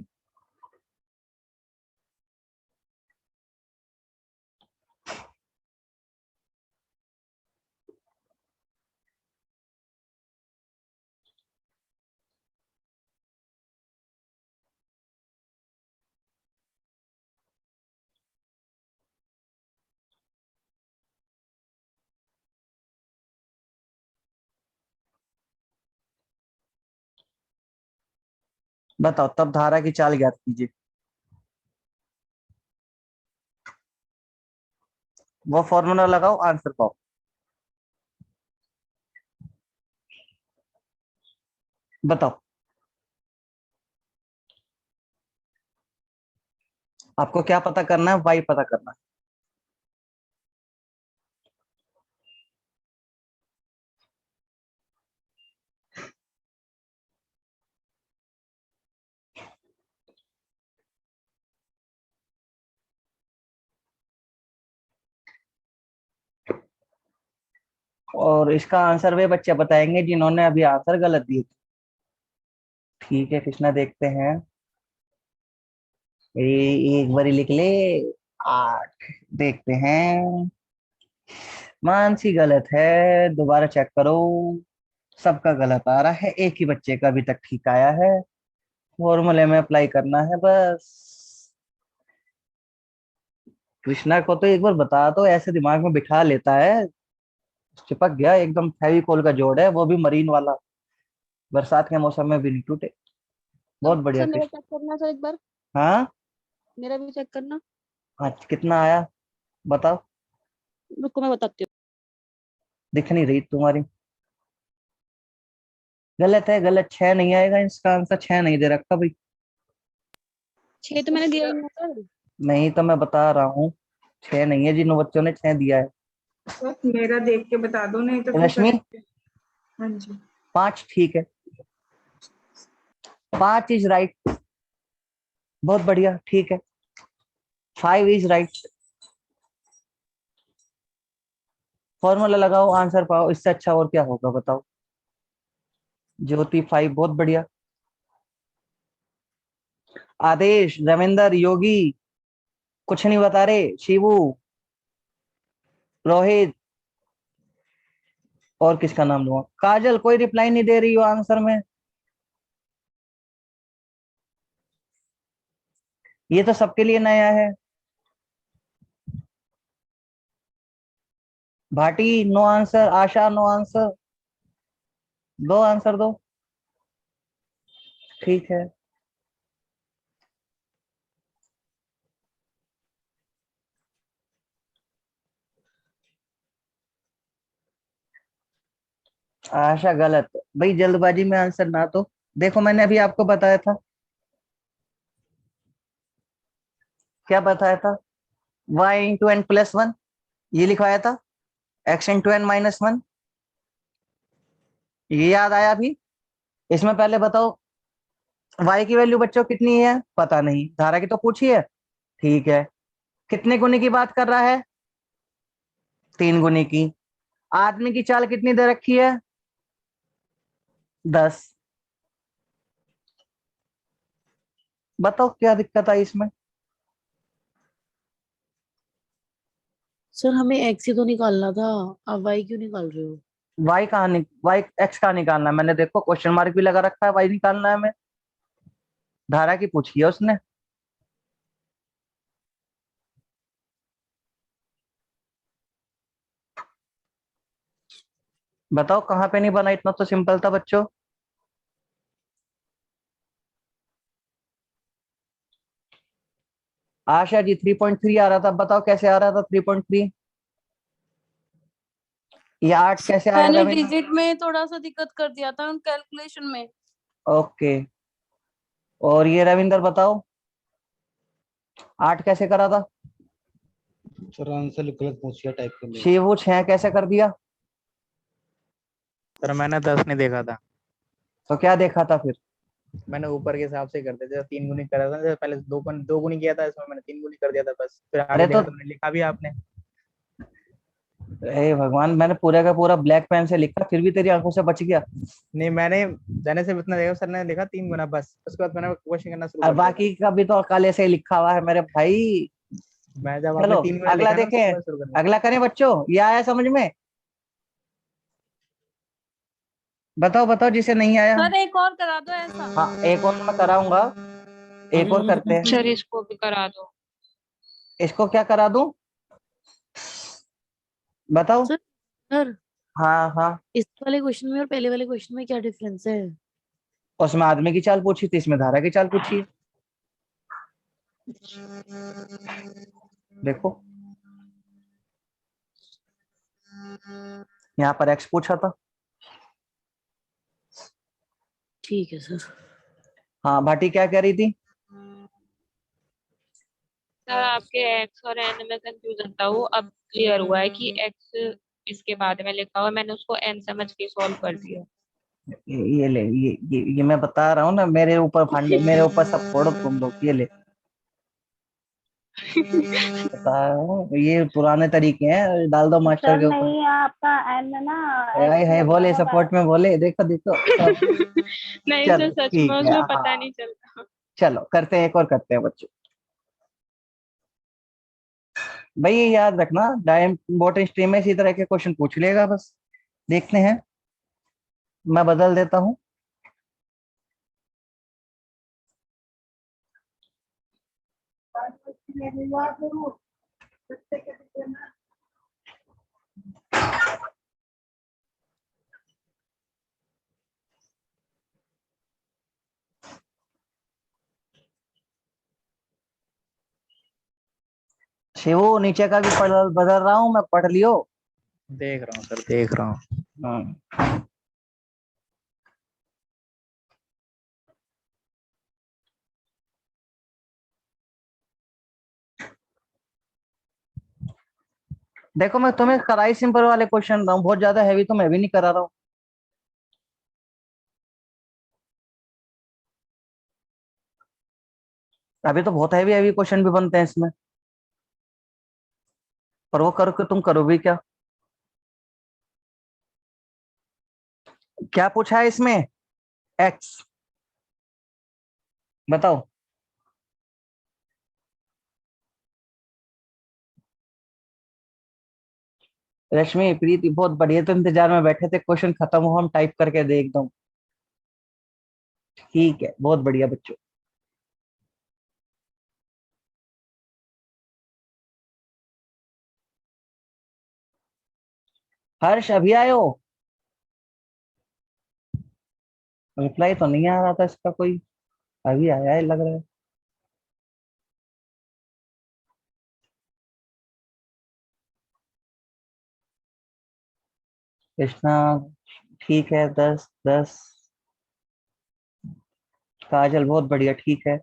बताओ, तब धारा की चाल ज्ञात कीजिए। वो फॉर्मूला लगाओ, आंसर पाओ। बताओ, आपको क्या पता करना है? वाई पता करना है। और इसका आंसर वे बच्चे बताएंगे जिन्होंने अभी आंसर गलत दिए। ठीक है कृष्णा, देखते हैं। एक बारी लिख ले। 8। देखते हैं। मानसी गलत है, दोबारा चेक करो। सबका गलत आ रहा है, एक ही बच्चे का अभी तक ठीक आया है। फॉर्मूले में अप्लाई करना है बस। कृष्णा को तो एक बार बता दो, ऐसे दिमाग में बिठा लेता है। चिपक गया एकदम, फेविकोल का जोड़ है, वो भी मरीन वाला। बरसात के मौसम में भी नहीं टूटे। बहुत बढ़िया सर मेरा कृष्ण। चेक करना सर एक बार, हाँ, मेरा भी चेक करना। आज कितना आया बताओ? रुको मैं बताती हूँ। दिख नहीं रही तुम्हारी। गलत है, गलत। 6 नहीं आएगा, इसका आंसर 6 नहीं दे रखा भाई। 6 तो मैंने दिया ही नहीं सर। नहीं तो मैं बता रहा हूँ, 6 नहीं है, जिन बच्चों ने 6 दिया है। बस मेरा देख के बता दो, नहीं तो फिर रश्मि, करेक्ट। हाँ जी 5 ठीक है। 5 इज राइट। बहुत बढ़िया, ठीक है। 5 इज राइट। फॉर्मूला लगाओ, आंसर पाओ। इससे अच्छा और क्या होगा बताओ? ज्योति 5, बहुत बढ़िया। आदेश, रविंदर, योगी कुछ नहीं बता रहे। शिवू, रोहित, और किसका नाम लूंगा? काजल, कोई रिप्लाई नहीं दे रही हो आंसर में। ये तो सबके लिए नया है। Bhati no answer. Asha no answer. दो आंसर दो। ठीक है। आशा गलत। भाई जल्दबाजी में आंसर ना दो। देखो मैंने अभी आपको बताया था, क्या बताया था? y × n+1 ये लिखवाया था। x × n−1 ये याद आया अभी? इसमें पहले बताओ, y की वैल्यू बच्चों कितनी है? पता नहीं, धारा की तो पूछी है। ठीक है, कितने गुने की बात कर रहा है? 3 गुने की। आदमी की चाल कितनी दे रखी है? 10। बताओ क्या दिक्कत आई इसमें? सर हमें एक्स ही तो निकालना था, आप वाई क्यों निकाल रहे हो? y कहाँ y x कहाँ निकालना है? मैंने देखो क्वेश्चन मार्क भी लगा रखा है, y निकालना है हमें। धारा की पूछी है उसने। बताओ कहाँ पे नहीं बना? इतना तो सिंपल था बच्चों। आशा जी 3.3 आ रहा था, बताओ कैसे आ रहा था 3.3? ये 8 कैसे आया मैंने रविंद्र? डिजिट में थोड़ा सा दिक्कत कर दिया था कैलकुलेशन में। ओके, और ये रविंद्र बताओ 8 कैसे करा था? सर आंसर गलत पूछ लिया टाइप करने में। शिवू 6 कैसे कर दिया? सर मैंने 10 नहीं देखा था, तो क्या देखा था फिर? मैंने ऊपर के हिसाब से कर दिया था, 3 गुनी करा था, पहले 2 गुनी किया था, इसमें मैंने 3 गुनी कर दिया था बस, फिर आगे अरे देखा तो तो मैंने लिखा भी आपने। हे भगवान, मैंने पूरा का पूरा ब्लैक पेन से लिखा, फिर भी तेरी आंखों से बच गया। नहीं मैंने जाने से इतना देखा, सर ने लिखा 3 गुना बस, उसके बाद मैंने क्वेश्चन करना शुरू और कर दिया था। बाकी का भी तो काले से ही लिखा हुआ है मेरे भाई। मैं जब आपने चलो 3 गुना अगला लिखा ना, उसके देखें, बाद शुरू कर दिया। अगला करें बच्चों, ये आया समझ में? बताओ बताओ जिसे नहीं आया। सर एक और करा दो ऐसा। हाँ एक और मैं कराऊंगा, एक और करते हैं। सर इसको भी करा दो। इसको क्या करा दूं, बताओ? सर हाँ हाँ, इस वाले क्वेश्चन में और पहले वाले क्वेश्चन में क्या डिफरेंस है? उसमें आदमी की चाल पूछी थी, इसमें धारा की चाल पूछी है। देखो यहाँ पर एक्स पूछा था। ठीक है सर। हाँ भाटी क्या कह रही थी? सर आपके एक्स और एन में कंफ्यूजन था, वो अब क्लियर हुआ है कि एक्स इसके बाद में लिखा हुआ, मैंने उसको एन समझ के सॉल्व कर दिया। ये ले, ये मैं बता रहा हूँ ना, मेरे ऊपर फांडे, मेरे ऊपर सब फोड़ो तुम लोग। ये ले, बता रहा हूँ, ये पुराने तरीके हैं, डाल दो मास्टर सर के ऊपर। नहीं, आपका एन ना हाय एक्स हाय, लगा बोले हुआ है। सपोर्ट में बोले, देखो देखो सब। नहीं चलो सर सच में ठीक है, उसमें पता हाँ नहीं चलता। चलो करते हैं, एक और करते हैं बच्चों। भाई ये याद रखना, डायम इम्पोर्टेंट स्ट्रीम में इसी तरह के क्वेश्चन पूछ लेगा बस। देखते हैं, मैं बदल देता हूँ। शिवू नीचे का भी बदल रहा हूँ मैं, पढ़ लियो। देख रहा हूँ सर, देख रहा हूँ। हाँ देखो, मैं तुम्हें कराई सिंपल वाले क्वेश्चन रहा हूँ, बहुत ज्यादा हैवी तो मैं भी नहीं करा रहा हूँ। अभी तो बहुत हैवी हैवी क्वेश्चन भी बनते हैं इसमें, पर वो करो कि तुम करो भी क्या। क्या पूछा है इसमें? एक्स, बताओ। रश्मि प्रीति बहुत बढ़िया, तो इंतजार में बैठे थे क्वेश्चन खत्म हो, हम टाइप करके दे एकदम। ठीक है, बहुत बढ़िया बच्चों। हर्ष अभी आए हो? रिप्लाई तो नहीं आ रहा था इसका कोई, अभी आया है लग रहा है। कृष्णा ठीक है, 10 10। काजल बहुत बढ़िया, ठीक है।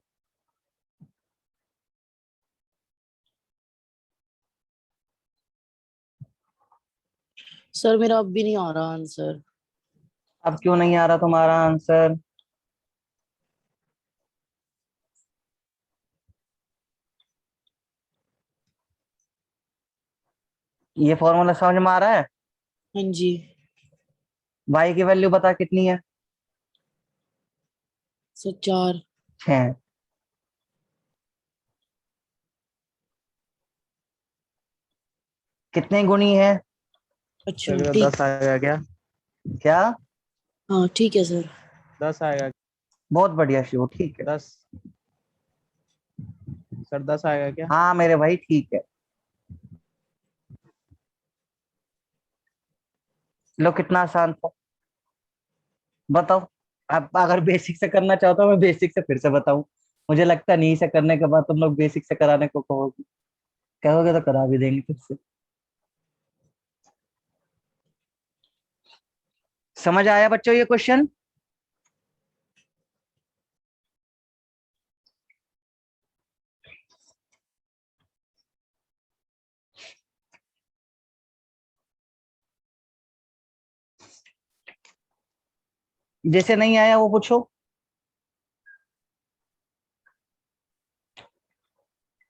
सर मेरा अब भी नहीं आ रहा आंसर। अब क्यों नहीं आ रहा तुम्हारा आंसर? ये फॉर्मूला समझ में आ रहा है? हाँ जी। y की वैल्यू बता कितनी है? सर 4। 6। कितने गुणी है? अच्छा सर ठीक। 10 आएगा क्या? क्या? हाँ ठीक है सर। 10 आएगा। बहुत बढ़िया शिव, ठीक है। 10 सर 10 आएगा क्या? हाँ मेरे भाई ठीक है। लो कितना आसान था, बताओ। अब अगर बेसिक से करना चाहता हूँ मैं, बेसिक से फिर से बताऊं, मुझे लगता नहीं से करने के बाद तुम लोग बेसिक से कराने को कहोगे तो करा भी देंगे फिर से। समझ आया बच्चों ये क्वेश्चन? जैसे नहीं आया वो पूछो।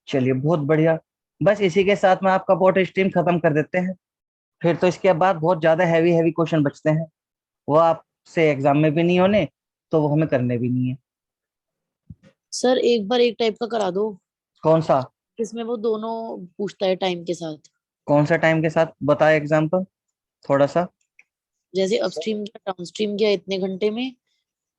चलिए बहुत बढ़िया, बस इसी के साथ में आपका बोर्ड स्ट्रीम खत्म कर देते हैं। फिर तो इसके बाद बहुत ज्यादा हैवी हैवी क्वेश्चन बचते हैं, वो आपसे एग्जाम में भी नहीं होने, तो वो हमें करने भी नहीं है। सर एक बार एक टाइप का करा दो, कौन सा? इसमें वो दोनों पूछता है टाइम के साथ। कौन सा टाइम के साथ बताए एग्जाम्पल थोड़ा सा। जैसे अपस्ट्रीम गया डाउनस्ट्रीम गया इतने घंटे में,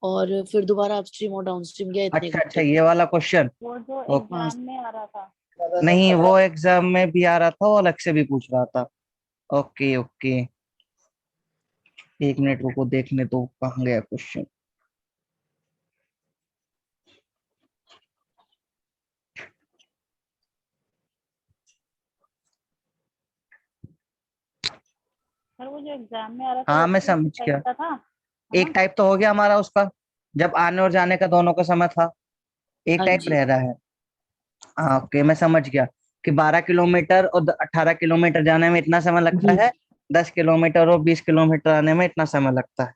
और फिर दोबारा अपस्ट्रीम और डाउनस्ट्रीम गया इतने अच्छा घंटे ये वाला क्वेश्चन। वो जो ओके। एग्जाम में आ रहा था। नहीं वो एग्जाम में भी आ रहा था, वो अलग से भी पूछ रहा था। ओके ओके, एक मिनट रुको देखने तो कहाँ गया क्वेश्चन। सर वो जो एग्जाम में आ रहा था हाँ वो मैं भी समझ इसी गया, टाइप का था, एक टाइप तो हो गया हमारा उसका, जब आने और जाने का दोनों का समय था, एक हाँ टाइप जी। रह रहा है। हाँ ओके मैं समझ गया कि 12 किलोमीटर और 18 किलोमीटर जाने में इतना समय लगता जी है, 10 किलोमीटर और 20 किलोमीटर आने में इतना समय लगता है,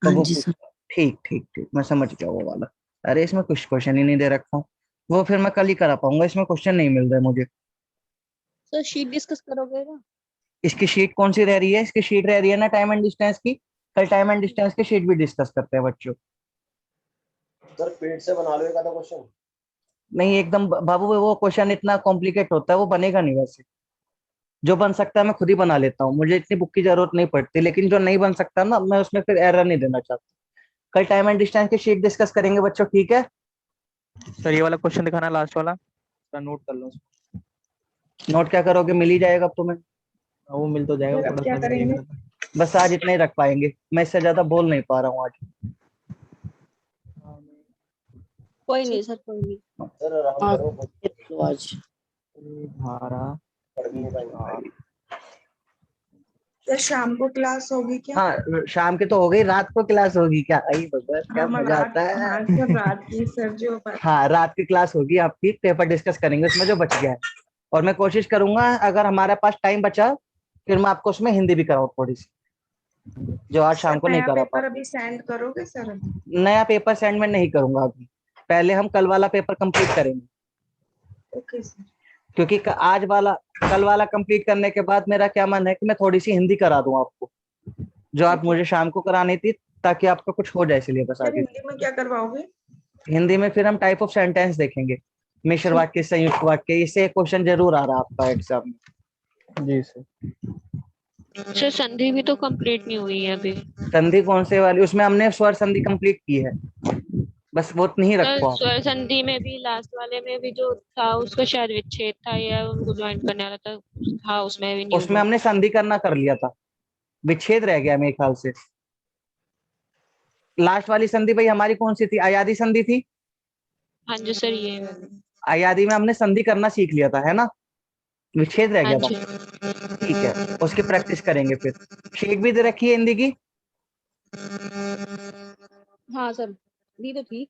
तो हाँ वो जी सर। ठीक ठीक ठीक मैं समझ गया वो वाला। अरे इसमें कुछ क्वेश्चन ही नहीं दे रखा, वो फिर मैं कल ही करा पाऊंगा, इसमें क्वेश्चन नहीं मिल रहे मुझे। सर शीट डिस्कस करोगे ना? इसकी शीट कौन सी रह रही है? इसकी शीट रह रही है ना टाइम एंड डिस्टेंस की, कल टाइम एंड डिस्टेंस की शीट भी डिस्कस करते हैं बच्चों। सर पेट से बना लो एक आधा क्वेश्चन। नहीं एकदम बाबू वो क्वेश्चन इतना कॉम्प्लिकेट होता है, वो बनेगा नहीं वैसे। जो बन सकता है मैं खुद ही बना लेता हूँ, मुझे इतनी बुक की जरूरत नहीं पड़ती, लेकिन जो नहीं बन सकता ना मैं उसमें फिर एरर नहीं देना चाहता। कल टाइम एंड डिस्टेंस की शीट डिस्कस करेंगे बच्चों, ठीक है? सर ये वाला क्वेश्चन दिखाना लास्ट वाला, इसका नोट कर लो। नोट क्या करोगे, मिल ही जाएगा अब तुम्हें। वो मिल तो जाएगा, सर अब थोड़ा क्या सा मैं देख करेंगे? रहा था। बस आज इतना ही रख पाएंगे, मैं इससे ज्यादा बोल नहीं पा रहा हूँ आज। कोई नहीं सर, कोई नहीं। सर आराम हाँ करो, लो आज। धारा पढ़ भी नहीं पाएंगे। सर शाम को क्लास होगी क्या? हाँ शाम की तो हो गई, रात को क्लास होगी क्या? आई बस क्या हाँ मजा रात, आता हाँ है। सर रात की सर जो बात। हाँ रात की क्लास होगी आपकी, पेपर डिस्कस करेंगे उसमें जो बच गया है, और मैं कोशिश करूंगा अगर हमारे पास टाइम बचा फिर मैं आपको उसमें हिंदी भी कराऊँ थोड़ी सी, जो आज सर शाम को नहीं नया करा पेपर पाऊँ। अभी सेंड करोगे सर? नया पेपर सेंड में नहीं करूंगा अभी, पहले हम कल वाला पेपर कंप्लीट करेंगे, ओके सर। क्योंकि आज वाला कल वाला कंप्लीट करने के बाद मेरा क्या मन है कि मैं थोड़ी सी हिंदी करा दूं आपको, जो आप मुझे शाम को करानी थी, ताकि आपका कुछ हो जाए सिलेबस सर आगे। हिंदी में क्या करवाओगे? हिंदी में फिर हम टाइप ऑफ सेंटेंस देखेंगे, मिश्र वाक्य, संयुक्त वाक्य, इससे एक क्वेश्चन जरूर आ रहा है आपका एग्जाम में। जी सर। सर संधि भी तो कंप्लीट नहीं हुई है अभी। संधि कौन से वाली? उसमें हमने स्वर संधि कंप्लीट की है, बस वो नहीं सर रखो आप। स्वर संधि में भी लास्ट वाले में भी जो था उसका शायद विच्छेद था या उनको ज्वाइन करने वाला था उसमें भी नहीं उसमें हुआ। हमने संधि करना कर लिया था, विच्छेद रह गया मेरे ख्याल से। लास्ट वाली संधि भाई हमारी कौन सी थी? अयादी संधि थी। हाँ जी सर ये। अयादी में हमने संधि करना सीख लिया था, है ना? विच्छेद रह हाँ गया था। जी। ठीक है, उसकी प्रैक्टिस करेंगे फिर। शीट भी दे रखी है हिंदी की। हाँ सर, दी तो थी।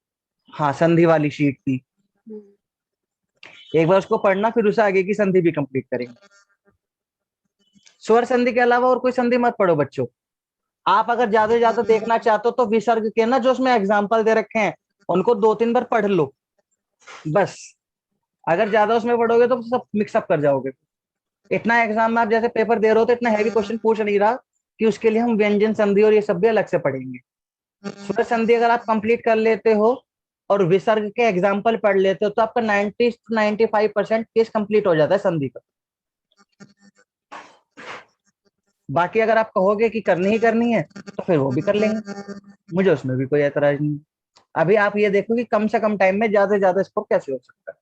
हाँ संधि वाली शीट थी, एक बार उसको पढ़ना, फिर उसे आगे की संधि भी कंप्लीट करेंगे। स्वर संधि के अलावा और कोई संधि मत पढ़ो बच्चों। आप अगर ज्यादा से ज्यादा देखना चाहते हो तो विसर्ग के ना जो उसमें एग्जाम्पल दे रखे हैं उनको 2-3 बार पढ़ लो बस। अगर ज्यादा उसमें पढ़ोगे तो सब मिक्सअप कर जाओगे। इतना एग्जाम में आप जैसे पेपर दे रहे हो तो इतना हैवी क्वेश्चन पूछ नहीं रहा कि उसके लिए हम व्यंजन संधि और ये सब भी अलग से पढ़ेंगे। स्वर संधि अगर आप कंप्लीट कर लेते हो और विसर्ग के एग्जाम्पल पढ़ लेते हो तो आपका 90-95% केस कंप्लीट हो जाता है संधि का। बाकी अगर आप कहोगे कि करनी ही करनी है तो फिर वो भी कर लेंगे, मुझे उसमें भी कोई एतराज नहीं। अभी आप ये देखो कि कम से कम टाइम में ज्यादा से ज्यादा स्कोर कैसे हो सकता है।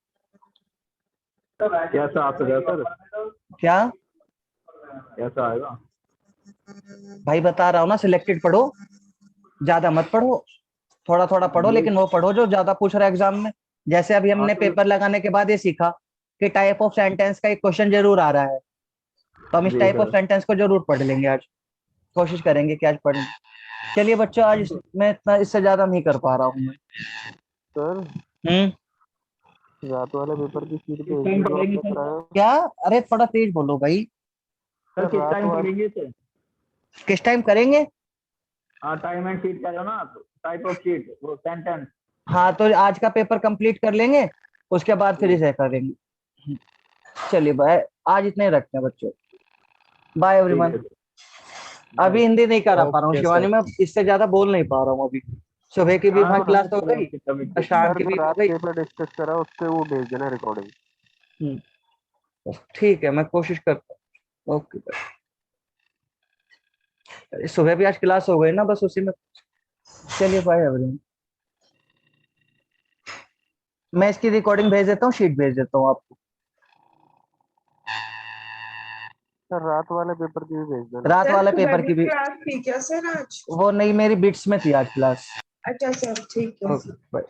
कैसा आ सर? क्या कैसा आएगा? भाई बता रहा हूँ ना, सिलेक्टेड पढ़ो, ज्यादा मत पढ़ो, थोड़ा थोड़ा पढ़ो, लेकिन वो पढ़ो जो ज्यादा पूछ रहा है एग्जाम में, जैसे अभी हमने तो- पेपर लगाने के बाद ये सीखा कि टाइप ऑफ सेंटेंस का एक क्वेश्चन जरूर आ रहा है, तो हम इस जी टाइप ऑफ सर। सेंटेंस को जरूर पढ़ लेंगे आज, कोशिश करेंगे कि आज पढ़ें। चलिए बच्चों, आज मैं इतना इससे ज्यादा नहीं कर पा रहा हूँ मैं। सर रात वाले पेपर की शीट भेज टाइम दीजिए पढ़ेंगे आपने सर? कराया। क्या? अरे थोड़ा तेज बोलो भाई। सर किस रात टाइम वाले पढ़ेंगे सर? किस टाइम करेंगे? हाँ टाइम एंड शीट करो ना, टाइप ऑफ शीट वो सेंटेंस। हाँ तो आज का पेपर कंप्लीट कर लेंगे, उसके बाद फिर इसे करेंगे। चलिए बाय, आज इतने ही रखते हैं बच्चों। Bye everyone. अभी हिंदी नहीं करा पा रहा हूँ शिवानी, मैं इससे ज्यादा बोल नहीं पा रहा हूँ अभी। सुबह की भी हाँ, क्लास हो गई और शाम सर की जो भी हो रात गई। पेपर डिस्कस करा उससे वो भेज देना रिकॉर्डिंग। ठीक है, मैं कोशिश करता हूँ। Okay bye. सुबह भी आज क्लास हो गई ना, बस उसी में। चलिए बाय एवरीवन। मैं इसकी रिकॉर्डिंग भेज देता हूँ, शीट भेज देता हूँ आपको। सर रात वाले पेपर की भी भेज देना। रात वाले पेपर की भी। क्लास थी क्या सर आज? वो नहीं, मेरी बिट्स में थी आज क्लास। अच्छा सर ठीक है। Okay bye.